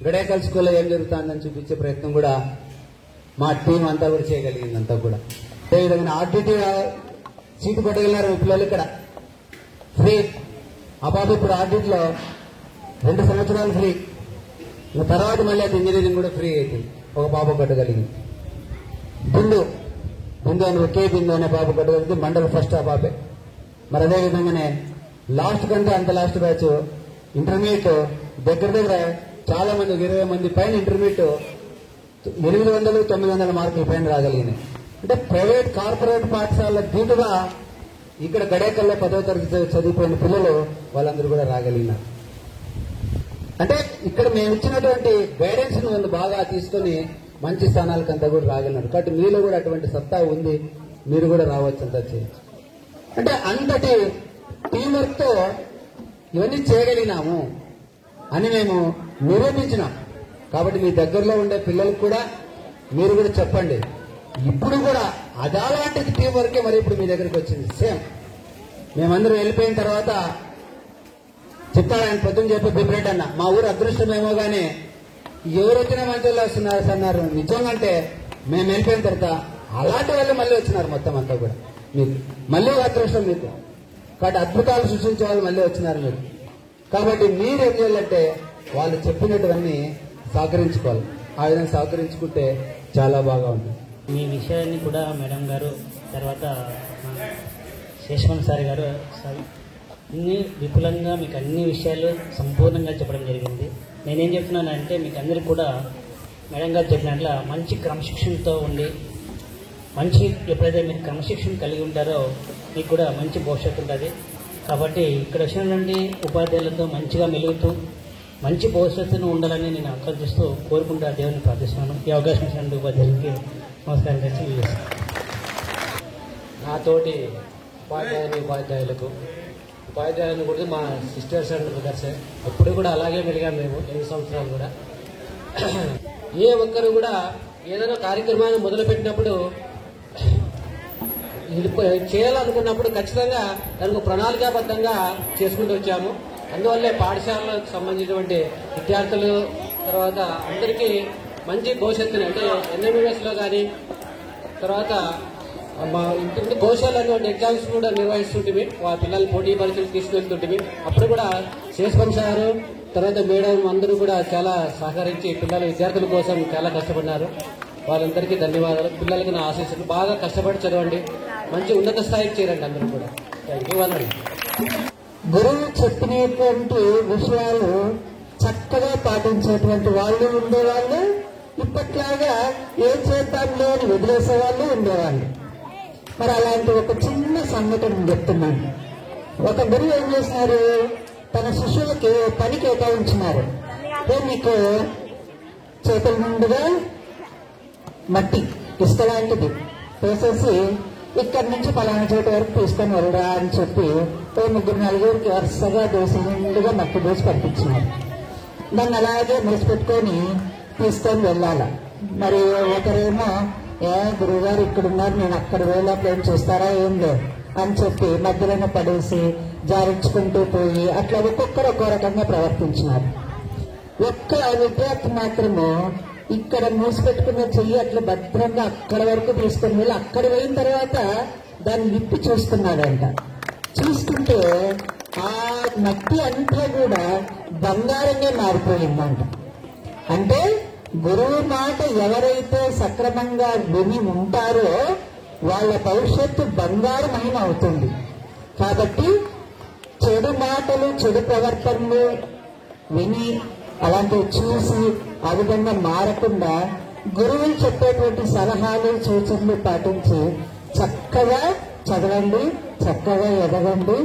గడేకల్ స్కూల్లో ఏం జరుగుతుందని చూపించే ప్రయత్నం కూడా మా టీం అంతా కూడా చేయగలిగింది. అంతా కూడా అదేవిధంగా ఆర్డిటీ సీటు కొట్టగలిగినారు పిల్లలు ఇక్కడ ఫ్రీ. ఆ పాప ఇప్పుడు ఆర్డిట్లో 2 సంవత్సరాలు ఫ్రీ. తర్వాత మళ్ళీ అది ఇంజనీరింగ్ కూడా ఫ్రీ అవుతుంది. ఒక పాప కట్టగలిగింది. బిందు అని కే బిందు అనే పాప కట్టగలిగింది. మండల్ ఫస్ట్ ఆ పాపే. మరి అదేవిధంగానే లాస్ట్ కంటే అంత లాస్ట్ బ్యాచ్ ఇంటర్మీడియట్ దగ్గర చాలా మంది 20 మంది పైన ఇంటర్మీడియట్ 800, 900 మార్కుల పైన రాగలిగినాయి. అంటే ప్రైవేట్ కార్పొరేట్ పాఠశాల దీటుగా ఇక్కడ గడేకల్లో 10వ తరగతి చదివిపోయిన పిల్లలు వాళ్ళందరూ కూడా రాగలిగినారు. అంటే ఇక్కడ మేము ఇచ్చినటువంటి గైడెన్స్ ను బాగా తీసుకొని మంచి స్థానాలకంతా కూడా రాగలిగినారు. కాబట్టి మీలో కూడా అటువంటి సత్తా ఉంది, మీరు కూడా రావచ్చు, అంతా చేయొచ్చు. అంటే అంతటి టీంవర్క్ తో ఇవన్నీ చేయగలిగినాము అని మేము నిరూపించినాం. కాబట్టి మీ దగ్గరలో ఉండే పిల్లలకు కూడా మీరు కూడా చెప్పండి, ఇప్పుడు కూడా అలాంటి టీం వర్కే మరి ఇప్పుడు మీ దగ్గరికి వచ్చింది. సేమ్ మేమందరం వెళ్ళిపోయిన తర్వాత చెప్తాడు ఆయన పొద్దున్న చెప్పి బిబ్రెడ్ అన్న, మా ఊరు అదృష్టమేమో కానీ ఎవరు వచ్చినా మంచి వాళ్ళు వస్తున్నారు అన్నారు. నిజంగా అంటే మేము వెళ్ళిపోయిన తర్వాత అలాంటి వాళ్ళు మళ్ళీ వచ్చినారు. మొత్తం అంతా కూడా మీకు మళ్ళీ అదృష్టం మీకు. కాబట్టి అద్భుతాలు సృష్టించే వాళ్ళు మళ్ళీ వచ్చినారు మీరు. కాబట్టి మీరు ఏం చేయాలంటే వాళ్ళు చెప్పినటువన్నీ సహకరించుకోవాలి. ఆ విధంగా సహకరించుకుంటే చాలా బాగా ఉంటుంది. మీ విషయాన్ని కూడా మేడం గారు తర్వాత శేషవన్ సార్ గారు అన్ని విపులంగా మీకు అన్ని విషయాలు సంపూర్ణంగా చెప్పడం జరిగింది. నేనేం చెప్తున్నానంటే మీకు అందరికీ కూడా మేడం గారు చెప్పినట్ల మంచి క్రమశిక్షణతో ఉండి మంచి ఎప్పుడైతే మీరు క్రమశిక్షణ కలిగి ఉంటారో మీకు కూడా మంచి భవిష్యత్తు ఉంటుంది. కాబట్టి ఇక్కడ వచ్చినటువంటి ఉపాధ్యాయులతో మంచిగా మెలుగుతూ మంచి భవిష్యత్తును ఉండాలని నేను ఆకాంక్షిస్తూ కోరుకుంటూ దేవుని ప్రార్థిస్తున్నాను. ఈ అవకాశం ఇచ్చినటువంటి ఉపాధ్యాయులకి నమస్కారం చేసి నాతోటి ఉపాధ్యాయులకు కూడా మా సిస్టర్స్ అండ్ బ్రదర్స్ ఎప్పుడు కూడా అలాగే మెలిగాం మేము 8 సంవత్సరాలు కూడా. ఏ ఒక్కరు కూడా ఏదైనా కార్యక్రమాన్ని మొదలుపెట్టినప్పుడు చేయాలనుకున్నప్పుడు ఖచ్చితంగా దానికి ప్రణాళికాబద్ధంగా చేసుకుంటూ వచ్చాము. అందువల్లే పాఠశాలకు సంబంధించినటువంటి విద్యార్థులు తర్వాత అందరికీ మంచి భవిష్యత్తుని అంటే ఎన్ఎంఎస్లో కానీ తర్వాత మా ఇంటి గోశాల అనేటువంటి ఎగ్జామ్స్ కూడా నిర్వహిస్తుంటే ఆ పిల్లలు పోటీ పరీక్షలు తీసుకెళ్తుంటే అప్పుడు కూడా శేషవన్ సారు తర్వాత మేడం అందరూ కూడా చాలా సహకరించి పిల్లల విద్యార్థుల కోసం చాలా కష్టపడినారు. వాళ్ళందరికీ ధన్యవాదాలు. పిల్లలకి నా ఆశీస్సులు. బాగా కష్టపడి చదవండి, మంచి ఉన్నత స్థాయికి చేరండి అందరూ కూడా. థ్యాంక్ యూ అన్నాడు. గురువు చెప్పినటువంటి విషయాలు చక్కగా పాటించేటువంటి వాళ్ళు ఉండేవాళ్ళు, ఇప్పట్లాగా ఏం చేద్దాంలో అని వదిలేసే వాళ్ళు ఉండేవాళ్ళు. మరి అలాంటి ఒక చిన్న సంఘటన చెప్తున్నాను. ఒక గురువు ఏం చేసినారు, తన శిష్యులకి పని కేటాయించినారు. మీకు చేతుల నుండిగా మట్టి ఇసుక లాంటిది వేసేసి ఇక్కడి నుంచి పలానా చోట వరకు తీసుకొని వెళ్ళరా అని చెప్పి 3-4 వరుసగా దోశల నుండిగా మట్టి దోసి పంపించినారు. దాన్ని అలాగే మూసిపెట్టుకొని తీసుకొని వెళ్ళాల. మరి ఒకరేమో గురువుగారు ఇక్కడ ఉన్నారు, నేను అక్కడ వేళప్పుడు ఏం చూస్తారా ఏం లేదు అని చెప్పి మధ్యలోనే పడేసి జారించుకుంటూ పోయి అట్లా ఒక్కొక్కరు ఒక్కో రకంగా ప్రవర్తించినారు. ఒక్క విద్యార్థి మాత్రము ఇక్కడ మూసిపెట్టుకున్న చెయ్యి అట్లా భద్రంగా అక్కడ వరకు తీసుకొని వెళ్ళి అక్కడ పోయిన తర్వాత దాన్ని విప్పి చూస్తున్నాడంట. చూస్తుంటే ఆ మట్టి అంతా కూడా బంగారంగా మారిపోయిందంట. అంటే గురువు మాట ఎవరైతే సక్రమంగా విని ఉంటారో వాళ్ళ భవిష్యత్తు బంగారమయం అవుతుంది. కాబట్టి చెడు మాటలు చెడు ప్రవర్తనలు విని అలాంటివి చూసి ఆ విధంగా మారకుండా గురువులు చెప్పేటువంటి సలహాలు సూచనలు పాటించి చక్కగా చదవండి, చక్కగా ఎదగండి,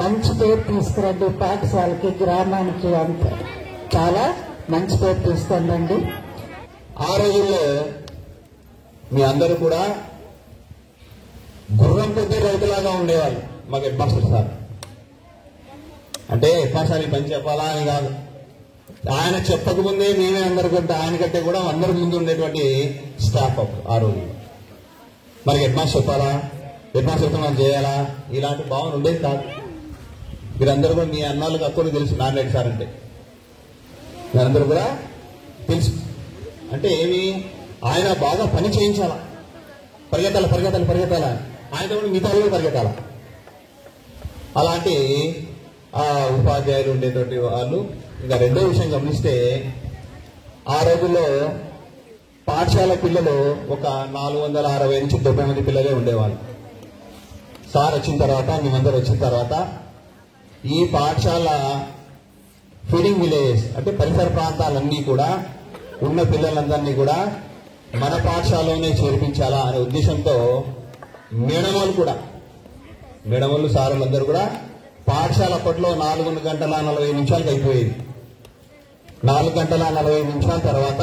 మంచి పేరు తీసుకురండి. పాఠశాలకి గ్రామానికి అంతా చాలా మంచి పేరు తీసుకురండి. ఆ రోజుల్లో మీ అందరూ కూడా గుర్రం కొద్ది రైతులాగా ఉండేవాళ్ళు. మాకు హెడ్ మాస్టర్ సార్ అంటే హెడ్ మాస్టర్ పని చెప్పాలా అని కాదు, ఆయన చెప్పకముందే మేమే అందరికంటే ఆయనకంటే కూడా అందరి ముందు ఉండేటువంటి స్టాఫ్ అప్పుడు ఆ రోజు. మరి హెడ్ మాస్టర్ చెప్పాలా, హెడ్ మాస్టర్తో మనం చేయాలా, ఇలాంటి భావన ఉండేది కాదు. మీరందరూ కూడా మీ అన్నాళ్ళకి అక్కడికి తెలుసు నారాయణ సార్ అంటే మీరందరూ కూడా తెలుసు. అంటే ఏమి ఆయన బాగా పని చేయించాలా, పరిగెత్తాలా ఆయనతో కూడా మిగతా కూడా పరిగెత్తాలా. అలాంటి ఆ ఉపాధ్యాయులు ఉండేటువంటి వాళ్ళు. ఇంకా రెండో విషయం గమనిస్తే ఆ రోజుల్లో పాఠశాల పిల్లలు ఒక 460 నుంచి 70 మంది పిల్లలే ఉండేవాళ్ళు. సార్ వచ్చిన తర్వాత మేమందరూ వచ్చిన తర్వాత ఈ పాఠశాల ఫీడింగ్ విలేజెస్ అంటే పరిసర ప్రాంతాలన్నీ కూడా ఉన్న పిల్లలందరినీ కూడా మన పాఠశాలలోనే చేర్పించాలా అనే ఉద్దేశంతో మేడమోళ్ళు సారులందరూ కూడా పాఠశాల అప్పట్లో 4:40 అయిపోయేది. 4:40 తర్వాత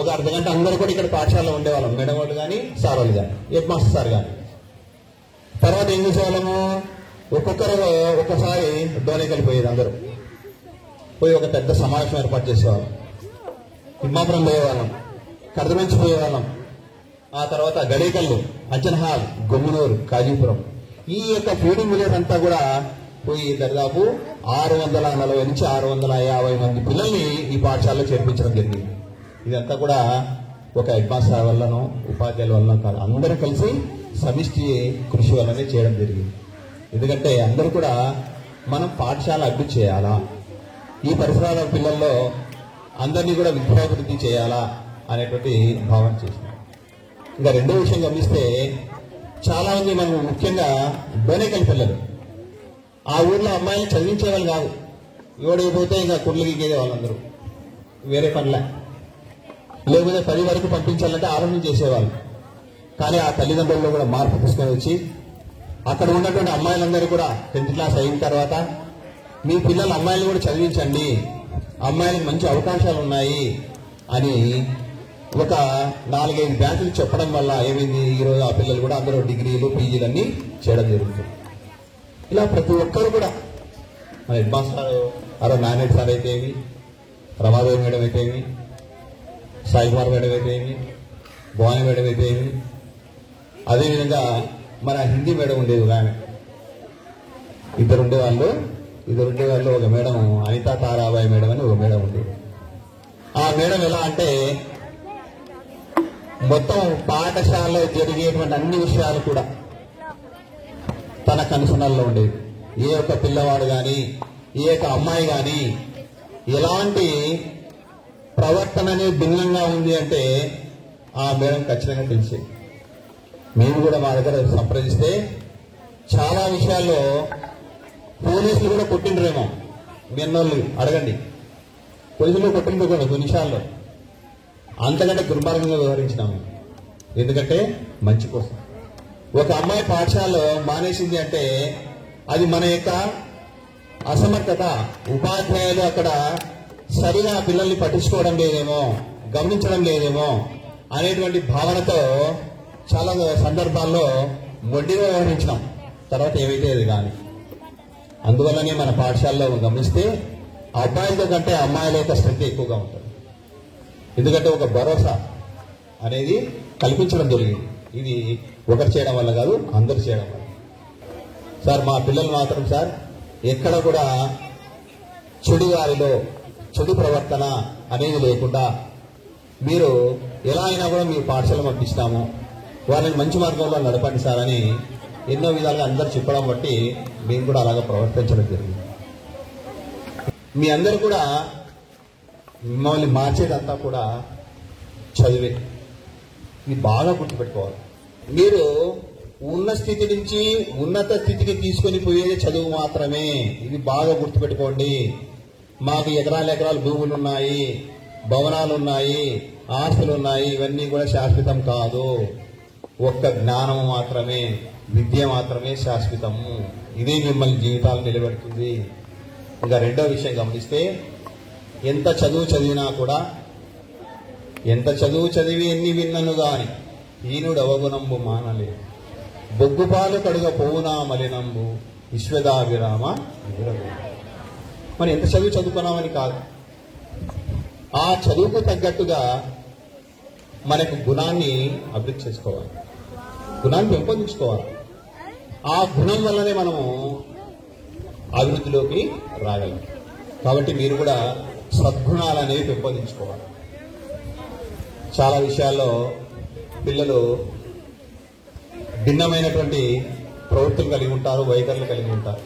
ఒక అర్ధగంట అందరూ కూడా ఇక్కడ పాఠశాలలో ఉండేవాళ్ళం, మేడమోళ్ళు కానీ సారోళ్ళు కానీ హెడ్ మాస్టర్ సార్ కానీ. తర్వాత ఏం చేసేవాళ్ళము, ఒక్కొక్కరు ఒక్కసారి డోనేకెళ్ళిపోయేది. అందరూ పోయి ఒక పెద్ద సమావేశం ఏర్పాటు చేసేవాళ్ళం. తిమ్మాపురం పోయేవాళ్ళం, కడదమెంచి పోయేవాళ్ళం, ఆ తర్వాత గడేకల్లు, అచ్చనహాల్, గొమ్మనూరు, కాజీపురం, ఈ యొక్క ఫీడింగ్ విలేజ్ అంతా కూడా పోయి దాదాపు 640 నుంచి 650 మంది పిల్లల్ని ఈ పాఠశాలలో చేర్పించడం జరిగింది. ఇదంతా కూడా ఒక హెడ్ మాస్టర్ వల్లనో ఉపాధ్యాయుల వల్ల కాదు, అందరూ కలిసి సమిష్టి కృషి వల్లనే చేయడం జరిగింది. ఎందుకంటే అందరూ కూడా మనం పాఠశాల అభివృద్ధి చేయాలా, ఈ పరిసరాల పిల్లల్లో అందరినీ కూడా విద్యాభివృద్ధి చేయాలా అనేటువంటి భావన చేసినాం. ఇంకా రెండో విషయం గమనిస్తే చాలా మంది మనం ముఖ్యంగా డోనేకల్ పిల్లలు ఆ ఊర్లో అమ్మాయిలు చదివించేవాళ్ళు కాదు, ఎవడైపోతే ఇంకా కుర్లు గీగేదే వాళ్ళందరూ వేరే పనులే, లేకపోతే 10 వరకు పంపించాలంటే ఆలోచన చేసేవాళ్ళు. కానీ ఆ తల్లిదండ్రుల్లో కూడా మార్పు తీసుకొని వచ్చి అక్కడ ఉన్నటువంటి అమ్మాయిలందరూ కూడా 10th క్లాస్ అయిన తర్వాత మీ పిల్లలు అమ్మాయిలు కూడా చదివించండి, అమ్మాయిలకు మంచి అవకాశాలు ఉన్నాయి అని ఒక 4-5 బ్యాచ్లు చెప్పడం వల్ల ఏమైంది, ఈరోజు ఆ పిల్లలు కూడా అందరూ డిగ్రీలు పీజీలు అన్నీ చేయడం జరుగుతుంది. ఇలా ప్రతి ఒక్కరు కూడా మన హెడ్ మాస్టర్ నానేట్ సార్ అయితే ఏమి, రమాదేవి మేడం అయితే ఏమి, సాయి కుమార్ మేడం అయితే ఏమి, భవానీ మేడం అయితే ఏమి, అదేవిధంగా మన హిందీ మేడం ఉండేది ఆమె, ఇద్దరు ఉండేవాళ్ళు. ఒక మేడం అనితా తారాబాయి మేడం అని ఒక మేడం ఉండేది. ఆ మేడం ఎలా అంటే మొత్తం పాఠశాలలో జరిగేటువంటి అన్ని విషయాలు కూడా తన కనుసనల్లో ఉండేది. ఏ ఒక్క పిల్లవాడు కానీ ఏ ఒక్క అమ్మాయి కానీ ఎలాంటి ప్రవర్తన అనేది భిన్నంగా ఉంది అంటే ఆ మేడం ఖచ్చితంగా తెలిసేది. మేము కూడా మా దగ్గర సంప్రదిస్తే చాలా విషయాల్లో పోలీసులు కూడా కొట్టిండ్రేమో, మీ అన్నోళ్ళు అడగండి, పోలీసులు కొట్టిండ్రు కూడా కొన్ని విషయాల్లో, అంతకంటే దుర్మార్గంగా వ్యవహరించినాము. ఎందుకంటే మంచి కోసం. ఒక అమ్మాయి పాఠశాలలో మానేసింది అంటే అది మన యొక్క అసమర్థత, ఉపాధ్యాయులు అక్కడ సరిగా పిల్లల్ని పట్టించుకోవడం లేదేమో, గమనించడం లేదేమో అనేటువంటి భావనతో చాలా సందర్భాల్లో మొండిగా వ్యవహరించినాం. తర్వాత ఏమైతే అది కానీ అందువల్లనే మన పాఠశాలలో గమనిస్తే అబ్బాయిలతో కంటే అమ్మాయిల యొక్క శ్రద్ధ ఎక్కువగా ఉంటుంది. ఎందుకంటే ఒక భరోసా అనేది కల్పించడం జరిగింది. ఇది ఒకరు చేయడం వల్ల కాదు, అందరు చేయడం వల్ల. సార్ మా పిల్లలు మాత్రం సార్ ఎక్కడ కూడా చెడు వారిలో చెడు ప్రవర్తన అనేది లేకుండా మీరు ఎలా అయినా కూడా మీ పాఠశాల పంపిస్తాము, వారిని మంచి మార్గంలో నడపండి సార్ అని ఎన్నో విధాలుగా అందరు చెప్పడం బట్టి మేము కూడా అలాగా ప్రవర్తించడం జరిగింది. మీ అందరూ కూడా మిమ్మల్ని మార్చేదంతా కూడా చదివే, ఇది బాగా గుర్తుపెట్టుకోవాలి. మీరు ఉన్న స్థితి నుంచి ఉన్నత స్థితికి తీసుకొని పోయేది చదువు మాత్రమే, ఇది బాగా గుర్తుపెట్టుకోండి. మాకు ఎకరాలు భూములు ఉన్నాయి, భవనాలు ఉన్నాయి, ఆస్తులు ఉన్నాయి, ఇవన్నీ కూడా శాశ్వతం కాదు. ఒక్క జ్ఞానం మాత్రమే, విద్య మాత్రమే శాశ్వతము. ఇదే మిమ్మల్ని జీవితాలు నిలబెడుతుంది. ఇంకా రెండో విషయం గమనిస్తే ఎంత చదువు చదివినా కూడా, ఎంత చదువు చదివి ఎన్ని విన్నను గాని ఈనుడు అవగుణంబు మానలే, బొగ్గుపాలు కడుగ పోవునా మలినంబు విశ్వదావిరామ. మరి ఎంత చదువు చదువుకున్నామని కాదు, ఆ చదువుకు తగ్గట్టుగా మనకు గుణాన్ని అభివృద్ధి చేసుకోవాలి, గుణాన్ని పెంపొందించుకోవాలి. ఆ గుణం వల్లనే మనము అభివృద్ధిలోకి రాగలం. కాబట్టి మీరు కూడా సద్గుణాలు అనేవి పెంపొందించుకోవాలి. చాలా విషయాల్లో పిల్లలు భిన్నమైనటువంటి ప్రవృత్తులు కలిగి ఉంటారు, వైఖరులు కలిగి ఉంటారు.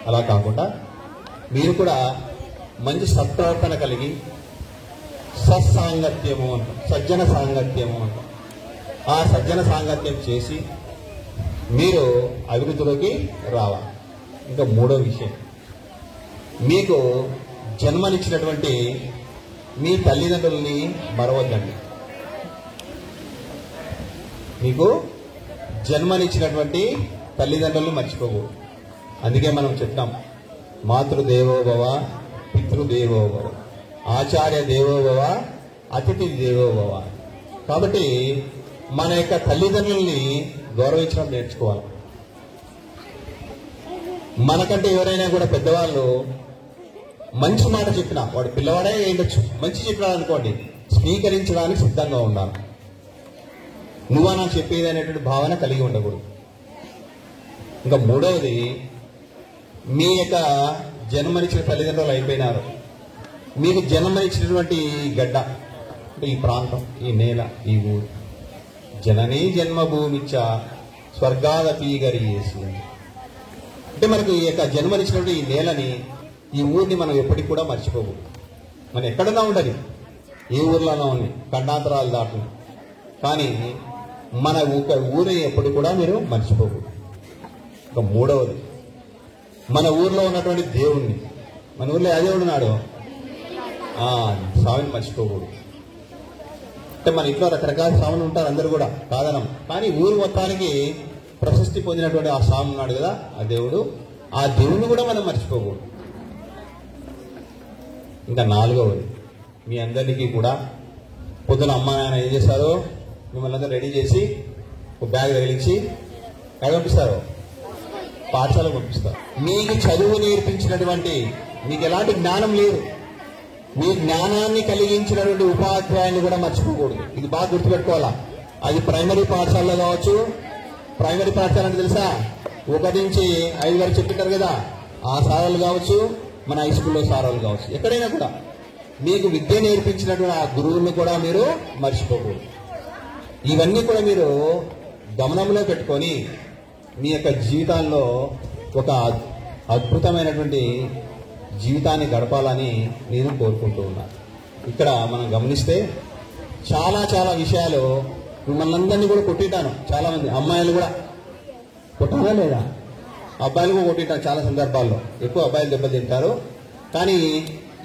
అలా కాకుండా మీరు కూడా మంచి సత్ప్రవర్తన కలిగి సత్సాంగత్యము అంటాం, సజ్జన సాంగత్యము అంటాం. ఆ సజ్జన సాంగత్యం చేసి మీరు అభివృద్ధిలోకి రావాలి. ఇంకా మూడో విషయం, మీకు జన్మనిచ్చినటువంటి మీ తల్లిదండ్రుల్ని మరవద్దండి. మీకు జన్మనిచ్చినటువంటి తల్లిదండ్రులను మర్చిపోకూడదు. అందుకే మనం చెప్తాం, మాతృదేవోభవ, పితృదేవోభవ, ఆచార్య దేవోభవ, అతిథి దేవోభవ. కాబట్టి మన యొక్క తల్లిదండ్రుల్ని గౌరవించడం నేర్చుకోవాలి. మనకంటే ఎవరైనా కూడా పెద్దవాళ్ళు మంచి మాట చెప్పినా, వాడు పిల్లవాడే ఉండొచ్చు, మంచి చెప్పినాడు అనుకోండి, స్వీకరించడానికి సిద్ధంగా ఉండాలి. నువ్వా నాకు చెప్పేది అనేటువంటి భావన కలిగి ఉండకూడదు. ఇంకా మూడవది, మీ యొక్క జన్మనిచ్చిన తల్లిదండ్రులు అయిపోయినారు, మీకు జన్మనిచ్చినటువంటి గడ్డ అంటే ఈ ప్రాంతం, ఈ నేల, ఈ ఊరు, జననీ జన్మభూమిచ్చ స్వర్గాదపి గరియేసి అంటే మనకు ఈ యొక్క జన్మనిచ్చినటువంటి ఈ నేలని, ఈ ఊరిని మనం ఎప్పటికి కూడా మర్చిపోకూడదు. మనం ఎక్కడన్నా ఉండని, ఏ ఊర్లోనో ఉంది, ఖండాంతరాలు దాటుని, కానీ మన ఊరిని ఎప్పటికి కూడా మీరు మర్చిపోకూడదు. ఇంకా మూడవది, మన ఊర్లో ఉన్నటువంటి దేవుణ్ణి, మన ఊర్లో ఏ దేవుడు ఉన్నాడు, స్వామిని మర్చిపోకూడదు. అంటే మన ఇంట్లో రకరకాల స్వాములు ఉంటారు, అందరూ కూడా కాదనం, కానీ ఊరు మొత్తానికి ప్రశస్తి పొందినటువంటి ఆ స్వామి ఉన్నాడు కదా, ఆ దేవుడిని కూడా మనం మర్చిపోకూడదు. ఇంకా నాలుగవది, మీ అందరికీ కూడా పొద్దున అమ్మ నాయన ఏం చేశారో మిమ్మల్ని అందరూ రెడీ చేసి ఒక బ్యాగ్ తగిలించి ఎక్కడ పంపిస్తారు, పాఠశాలకు పంపిస్తారు. మీకు చదువు నేర్పించినటువంటి, మీకు ఎలాంటి జ్ఞానం లేదు, మీ జ్ఞానాన్ని కలిగించినటువంటి ఉపాధ్యాయుని కూడా మర్చిపోకూడదు. ఇది బాగా గుర్తుపెట్టుకోవాలా. అది ప్రైమరీ పాఠశాలలో కావచ్చు, ప్రైమరీ పాఠశాల అంటే తెలుసా, 1 నుంచి 5 వరకు చెప్తారు కదా, ఆ సారాలు కావచ్చు, మన హై స్కూల్లో సారాలు కావచ్చు, ఎక్కడైనా కూడా మీకు విద్య నేర్పించినటువంటి ఆ గురువుని కూడా మీరు మర్చిపోకూడదు. ఇవన్నీ కూడా మీరు గమనంలో పెట్టుకొని మీ యొక్క జీవితాల్లో ఒక అద్భుతమైనటువంటి జీవితాన్ని గడపాలని నేను కోరుకుంటూ ఉన్నాను. ఇక్కడ మనం గమనిస్తే చాలా చాలా విషయాలు, మిమ్మల్ని అందరినీ కూడా కొట్టింటాను, చాలా మంది అమ్మాయిలు కూడా కొట్టాలా లేదా, అబ్బాయిలు కూడా కొట్టింటారు చాలా సందర్భాల్లో, ఎక్కువ అబ్బాయిలు దెబ్బతింటారు. కానీ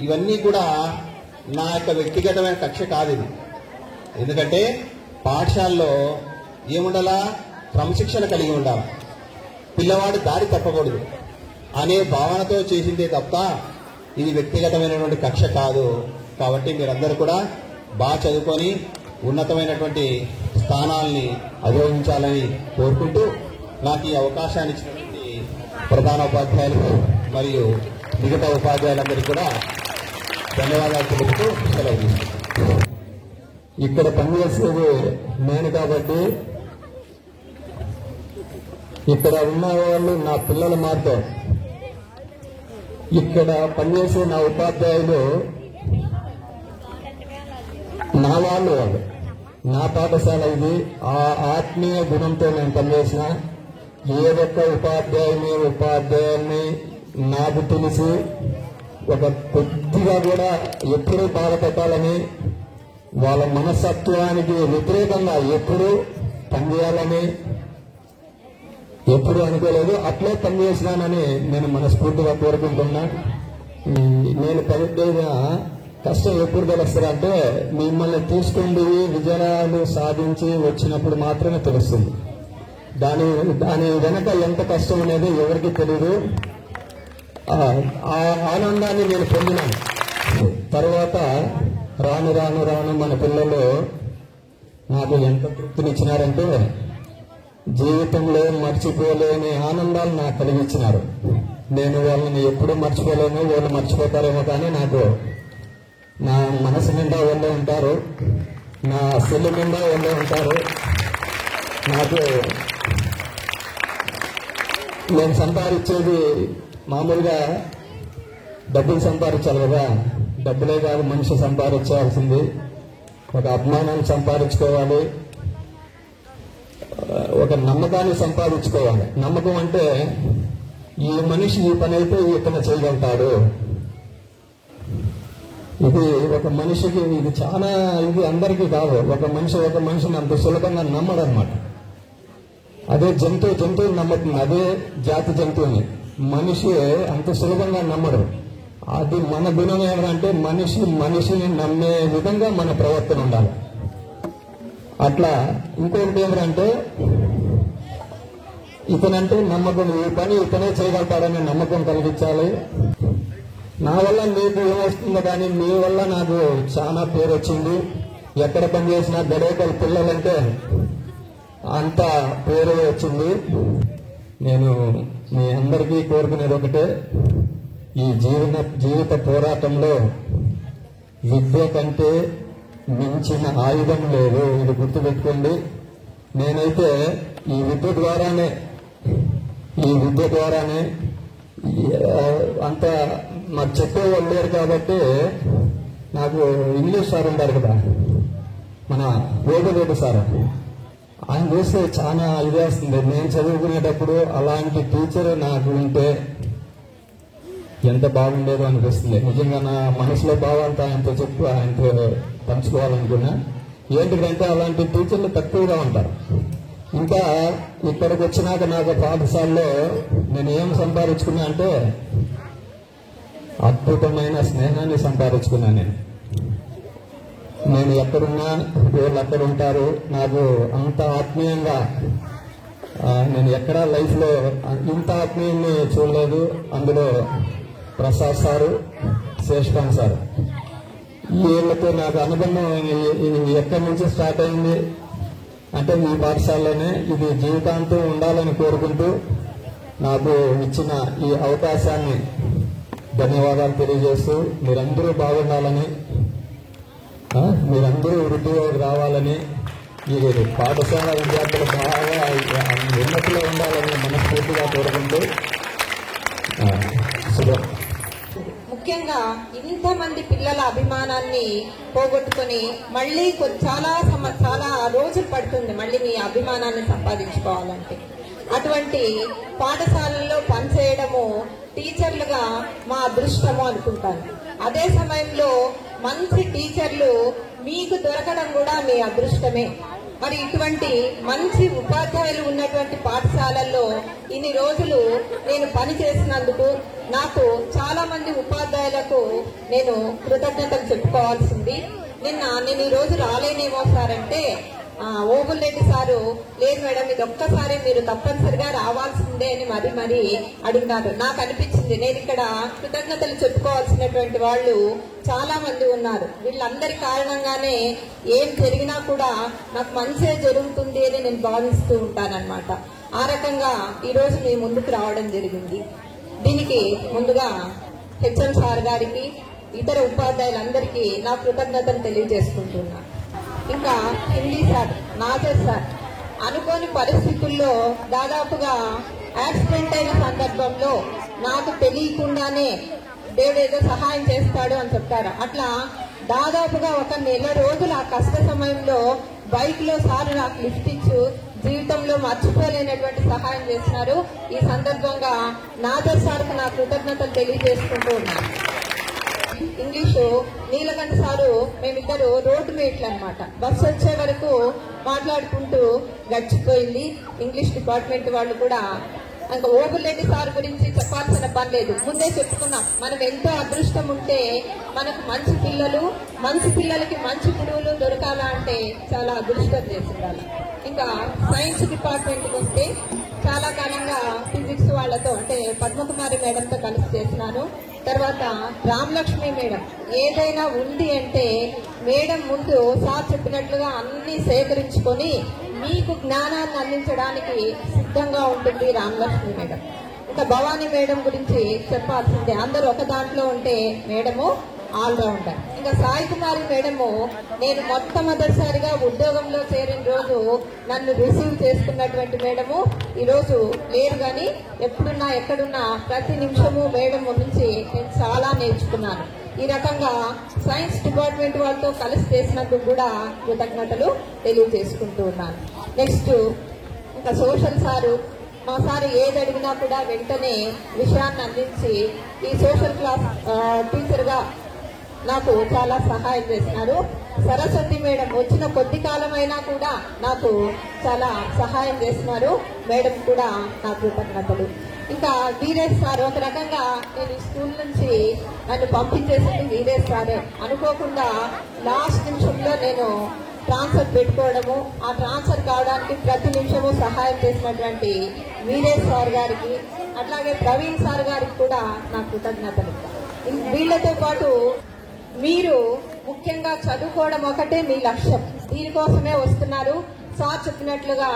ఇవన్నీ కూడా నా యొక్క వ్యక్తిగతమైన కక్ష కాదు ఇది. ఎందుకంటే పాఠశాలలో ఏముండాలా, క్రమశిక్షణ కలిగి ఉండాలి, పిల్లవాడు దారి తప్పకూడదు అనే భావనతో చేసిందే తప్ప ఇది వ్యక్తిగతమైనటువంటి కక్ష కాదు. కాబట్టి మీరందరూ కూడా బాగా చదువుకొని ఉన్నతమైనటువంటి స్థానాల్ని అధిరోహించాలని కోరుకుంటూ నాకు ఈ అవకాశాన్ని ఇచ్చినటువంటి ప్రధాన ఉపాధ్యాయులకు మరియు మిగతా ఉపాధ్యాయులందరికీ కూడా ధన్యవాదాలు తెలుపుతూ సెలవు తీసుకుంటాను. ఇక్కడ పనిచేసేది నేను కాబట్టి ఇక్కడ ఉన్న వాళ్ళు నా పిల్లలు మాత్రం, ఇక్కడ పనిచేసే నా ఉపాధ్యాయులు నా వాళ్ళు, నా పాఠశాల ఇది. ఆ ఆత్మీయ గుణంతో నేను పనిచేసిన ఏ ఒక్క ఉపాధ్యాయుని నాకు తెలిసి ఒక కొద్దిగా కూడా ఎప్పుడూ బాధపెట్టాలని, వాళ్ళ మనస్తత్వానికి వ్యతిరేకంగా ఎప్పుడూ పనిచేయాలని ఎప్పుడు అనుకోలేదు. అట్లే పనిచేసినానని నేను మనస్ఫూర్తిగా కోరుకుంటున్నా. నేను పనిచేసిన కష్టం ఎప్పుడు తెలుస్తుందంటే, మిమ్మల్ని తీసుకుండి విజయాలు సాధించి వచ్చినప్పుడు మాత్రమే తెలుస్తుంది. దాని వెనక ఎంత కష్టం అనేది ఎవరికి తెలియదు. ఆ ఆనందాన్ని నేను పొందినాను. తర్వాత రాను రాను రాను మన పిల్లలు నాకు ఎంత తృప్తినిచ్చినారంటే, జీవితంలో మర్చిపోలేని ఆనందాలు నాకు కలిగించినారు. నేను వాళ్ళని ఎప్పుడూ మర్చిపోలేను, వాళ్ళు మర్చిపోతారేమో, కానీ నాకు నా మనసు నిండా వాళ్ళే ఉంటారు, నా సెల్లు నిండా వాళ్ళే ఉంటారు. నాకు నేను సంపాదించేది మామూలుగా డబ్బులు సంపాదించాలి కదా, డబ్బులే కాదు మనిషి సంపాదించాల్సింది. ఒక అభిమానాన్ని సంపాదించుకోవాలి, ఒక నమ్మకాన్ని సంపాదించుకోవాలి. నమ్మకం అంటే ఈ మనిషి ఈ పని అయితే ఇతను చేయగలుగుతాడు. ఇది ఒక మనిషికి, ఇది చాలా, ఇది అందరికీ కాదు. ఒక మనిషిని అంత సులభంగా నమ్మడు అనమాట. అదే జంతువుని నమ్ముతుంది, అదే జాతి జంతువుని. మనిషి అంత సులభంగా నమ్మడు. అది మన గుణం ఏమంటే మనిషిని నమ్మే విధంగా మన ప్రవర్తన ఉండాలి. అట్లా ఇంకొకటి ఏమంటే, ఇతనంటే నమ్మకం, ఈ పని ఇతనే చేయగలుగుతాడనే నమ్మకం కలిగించాలి. నా వల్ల మీకు ఏమొస్తుందో కానీ మీ వల్ల నాకు చాలా పేరు వచ్చింది. ఎక్కడ పనిచేసినా గడేకల పిల్లలంటే అంత పేరు వచ్చింది. నేను మీ అందరికీ కోరుకునేది ఒకటే, ఈ జీవిత పోరాటంలో విద్య కంటే మించిన ఆయుధం లేదు. ఇది గుర్తుపెట్టుకోండి. నేనైతే ఈ విద్య ద్వారానే అంత మాకు చెప్పేవాళ్ళు లేరు కాబట్టి నాకు ఇంగ్లీష్ సార్ ఉంటారు కదా, మన వేదరెడ్డి సార్, ఆయన చూస్తే చాలా ఇదేస్తుంది. నేను చదువుకునేటప్పుడు అలాంటి టీచర్ నాకు ఉంటే ఎంత బాగుండేదో అనిపిస్తుంది. నిజంగా నా మనసులో భావాలతో ఆయనతో ఆయనతో పంచుకోవాలనుకున్నా. ఏంటిదంటే అలాంటి టీచర్లు తక్కువగా ఉంటారు. ఇంకా ఇక్కడికి వచ్చినాక నాకు పాఠశాలలో నేను ఏం సంపాదించుకున్నా అంటే అద్భుతమైన స్నేహాన్ని సంపాదించుకున్నాను. నేను ఎక్కడున్నా వీళ్ళు అక్కడ ఉంటారు. నాకు అంత ఆత్మీయంగా నేను ఎక్కడా లైఫ్లో ఇంత ఆత్మీయాన్ని చూడలేదు. అందులో ప్రసాద్ సారు, శేషకాంత్ సారు, వీళ్ళతో నాకు అనుబంధం ఎక్కడి నుంచి స్టార్ట్ అయింది అంటే ఈ పాఠశాలలోనే. ఇది జీవితాంతం ఉండాలని కోరుకుంటూ నాకు ఇచ్చిన ఈ అవకాశాన్ని ధన్యవాదాలు తెలియజేస్తూ, మీరందరూ బాగుండాలని, మీరందరూ వృద్ధిలోకి రావాలని, ఈ పాఠశాల విద్యార్థులు బాగా ఉన్నతిలో ఉండాలని మనస్ఫూర్తిగా కోరుకుంటూ శుభం. ముఖ్యంగా ఇంతమంది పిల్లల అభిమానాన్ని పోగొట్టుకుని మళ్ళీ చాలా రోజులు పడుతుంది మళ్ళీ మీ అభిమానాన్ని సంపాదించుకోవాలంటే. అటువంటి పాఠశాలల్లో పనిచేయడము టీచర్లుగా మా అదృష్టము అనుకుంటాను. అదే సమయంలో మంచి టీచర్లు మీకు దొరకడం కూడా మీ అదృష్టమే. మరి ఇటువంటి మంచి ఉపాధ్యాయులు ఉన్నటువంటి పాఠశాలల్లో ఇన్ని రోజులు నేను పని చేసినందుకు నాకు చాలా మంది ఉపాధ్యాయులకు నేను కృతజ్ఞతలు చెప్పుకోవాల్సింది. నేను ఈ రోజు రాలేనేమో సార్ అంటే ఓబుల్రెడ్డి సారు, లేదు మేడం ఇది ఒక్కసారి మీరు తప్పనిసరిగా రావాల్సిందే అని మరీ అడిగినారు. నాకు అనిపించింది నేను ఇక్కడ కృతజ్ఞతలు చెప్పుకోవాల్సినటువంటి వాళ్ళు చాలా మంది ఉన్నారు. వీళ్ళందరి కారణంగానే ఏం జరిగినా కూడా నాకు మంచిగా జరుగుతుంది అని నేను భావిస్తూ ఉంటానన్నమాట. ఆ రకంగా ఈరోజు మీ ముందుకు రావడం జరిగింది. దీనికి ముందుగా హెచ్ఎం సార్ గారికి, ఇతర ఉపాధ్యాయులందరికీ నా కృతజ్ఞతలు తెలియజేసుకుంటున్నా. ఇంకా హిందీ సార్, నాజర్ సార్, అనుకోని పరిస్థితుల్లో దాదాపుగా యాక్సిడెంట్ అయిన సందర్భంలో నాకు తెలియకుండానే దేవుడు ఏదో సహాయం చేస్తాడు అని చెప్పారు. అట్లా దాదాపుగా 1 నెల రోజులు ఆ కష్ట సమయంలో బైక్ లో సార్ నాకు లిఫ్ట్ ఇచ్చు జీవితంలో మర్చిపోలేనటువంటి సహాయం చేస్తున్నారు. ఈ సందర్భంగా నాజర్ సార్కు నా కృతజ్ఞతలు తెలియజేసుకుంటూ ఉన్నాను. ఇంగ్లీషు నీలకంఠ సారు, మేమిద్దరు రోడ్డు మేట్లు అనమాట. బస్సు వచ్చే వరకు మాట్లాడుకుంటూ గడిచిపోయింది. ఇంగ్లీష్ డిపార్ట్మెంట్ వాళ్ళు కూడా ఇంకా ఓబుల్రెడ్డి సార్ గురించి చెప్పాల్సిన పని లేదు, ముందే చెప్పుకున్నాం. మనం ఎంతో అదృష్టం ఉంటే మనకు మంచి పిల్లలకి మంచి గురువులు దొరకాలంటే చాలా అదృష్టం చేసిండాలి. ఇంకా సైన్స్ డిపార్ట్మెంట్కి వస్తే చాలా కాలంగా ఫిజిక్స్ వాళ్లతో అంటే పద్మకుమారి మేడంతో కలిసి చేసినాను. తర్వాత రామలక్ష్మి మేడం, ఏదైనా ఉంది అంటే మేడం ముందు సార్ చెప్పినట్లుగా అన్ని సేకరించుకొని మీకు జ్ఞానాన్ని అందించడానికి సిద్ధంగా ఉంటుంది రామలక్ష్మి మేడం. ఇంకా భవానీ మేడం గురించి చెప్పాల్సిందే, అందరూ ఒక దాంట్లో ఉంటే మేడము ఆల్రౌండర్. ఇంకా సాయి కుమారి మేడము, నేను మొట్టమొదటిసారిగా ఉద్యోగంలో చేరిన రోజు నన్ను రిసీవ్ చేసుకున్నటువంటి మేడము ఈరోజు లేరు, కానీ ఎప్పుడున్నా ఎక్కడున్నా ప్రతి నిమిషము మేడం నుంచి నేను చాలా నేర్చుకున్నాను. ఈ రకంగా సైన్స్ డిపార్ట్మెంట్ వాళ్ళతో కలిసి చేసినందుకు కూడా కృతజ్ఞతలు తెలియజేసుకుంటూ ఉన్నాను. నెక్స్ట్ ఇంకా సోషల్ సారు, మా సార్ ఏది అడిగినా కూడా వెంటనే విషయాన్ని అందించి ఈ సోషల్ క్లాస్ టీచర్గా నాకు చాలా సహాయం చేసినారు. సరస్వతి మేడం వచ్చిన కొద్ది కాలమైనా కూడా నాకు చాలా సహాయం చేసినారు. మేడం కూడా నా కృతజ్ఞతలు. ఇంకా వీరేష్ సార్, ఒక రకంగా నేను ఈ స్కూల్ నుంచి నన్ను పంపించేసింది వీరేష్ సారే. అనుకోకుండా లాస్ట్ నిమిషంలో నేను ట్రాన్స్ఫర్ పెట్టుకోవడము, ఆ ట్రాన్స్ఫర్ కావడానికి ప్రతి నిమిషము సహాయం చేసినటువంటి వీరేష్ సార్ గారికి, అట్లాగే ప్రవీణ్ సార్ గారికి కూడా నా కృతజ్ఞతలు. వీళ్లతో పాటు మీరు ముఖ్యంగా చదువుకోవడం ఒకటే మీ లక్ష్యం, దీనికోసమే వస్తున్నారు. సార్ చెప్పినట్లుగా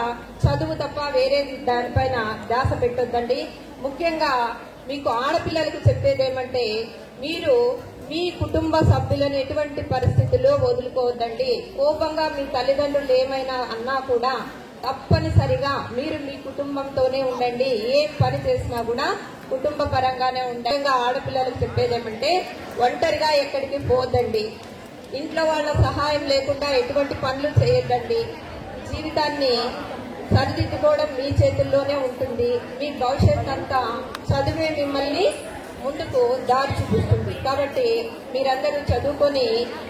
చదువు తప్ప వేరే దానిపైన ధ్యాస పెట్టొద్దండి. ముఖ్యంగా మీకు ఆడపిల్లలకు చెప్పేది ఏమంటే, మీరు మీ కుటుంబ సభ్యులను ఎటువంటి పరిస్థితుల్లో వదులుకోవద్దండి. కోపంగా మీ తల్లిదండ్రులు ఏమైనా అన్నా కూడా తప్పనిసరిగా మీరు మీ కుటుంబంతోనే ఉండండి. ఏ పని చేసినా కూడా కుటుంబ పరంగానే ఉండండి. ఆడపిల్లలకు చెప్పేది ఏమంటే ఒంటరిగా ఎక్కడికి పోదండి. ఇంట్లో వాళ్ళ సహాయం లేకుండా ఎటువంటి పనులు చేయొద్దండి. జీవితాన్ని సరిదిద్దుకోవడం మీ చేతుల్లోనే ఉంటుంది. మీ భవిష్యత్ అంతా చదివే మిమ్మల్ని ముందుకు దారి చూపిస్తుంది. కాబట్టి మీరందరూ చదువుకొని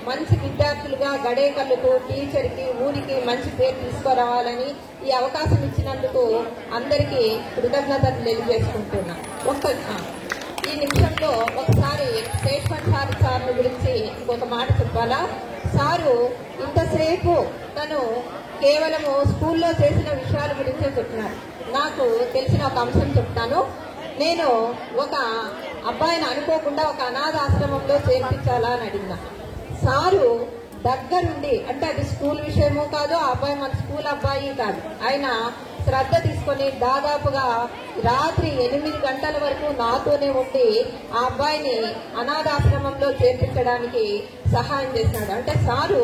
మంచి విద్యార్థులుగా గడేకళ్ళకు టీచర్కి ఊరికి మంచి పేరు తీసుకురావాలని ఈ అవకాశం ఇచ్చినందుకు అందరికీ కృతజ్ఞతలు తెలియజేసుకుంటున్నా. ఈ నిమిషంలో ఒకసారి శేషవన్ సార్ గురించి ఇంకొక మాట చెప్పాలా. సారు ఇంతసేపు తను కేవలము స్కూల్లో చేసిన విషయాల గురించే చెప్తున్నారు. నాకు తెలిసిన ఒక అంశం చెప్తాను. నేను ఒక అబ్బాయిని అనుకోకుండా ఒక అనాథ ఆశ్రమంలో చేర్పించాలా అని అడిగినా. సారు దగ్గరుండి, అంటే అది స్కూల్ విషయమో కాదు, ఆ అబ్బాయి మన స్కూల్ అబ్బాయి కాదు, ఆయన శ్రద్ధ తీసుకొని దాదాపుగా రాత్రి 8 గంటల వరకు నాతోనే ఉండి ఆ అబ్బాయిని అనాథాశ్రమంలో చేర్పించడానికి సహాయం చేసినాడు. అంటే సారు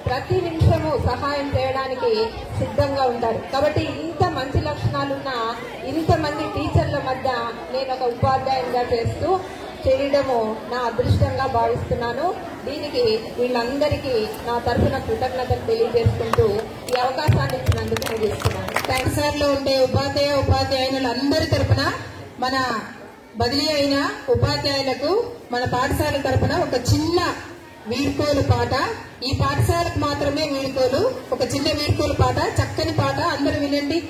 ప్రతి నిమిషము సహాయం చేయడానికి సిద్ధంగా ఉంటారు. కాబట్టి ఇంత మంచి లక్షణాలున్న ఇంతమంది టీచర్ల మధ్య నేను ఒక ఉపాధ్యాయునిగా చేయడము నా అదృష్టంగా భావిస్తున్నాను. దీనికి వీళ్ళందరికీ నా తరఫున కృతజ్ఞతలు తెలియజేసుకుంటూ ఈ అవకాశాన్ని ఇచ్చినందుకు ముగిస్తున్నాను. పాఠశాలలో ఉండే ఉపాధ్యాయులు అందరి తరఫున, మన బదిలీ అయిన ఉపాధ్యాయులకు మన పాఠశాల తరఫున ఒక చిన్న వీడ్కోలు పాట. ఈ పాఠశాలకు మాత్రమే వీడ్కోలు, ఒక చిన్న వీడ్కోలు పాట, చక్కని పాట, అందరూ వినండి.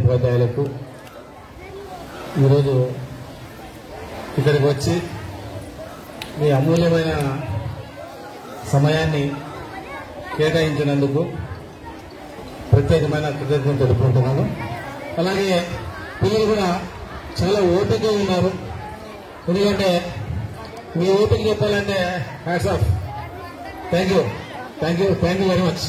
ఉపాధ్యాయులకు ఈరోజు ఇక్కడికి వచ్చి మీ అమూల్యమైన సమయాన్ని కేటాయించినందుకు ప్రత్యేకమైన కృతజ్ఞతలు తెలుపుకుంటున్నాను. అలాగే పిల్లలు కూడా చాలా ఓపిక ఉన్నారు. ఎందుకంటే మీ ఓపిక చెప్పాలంటే hats off. Thank you very much.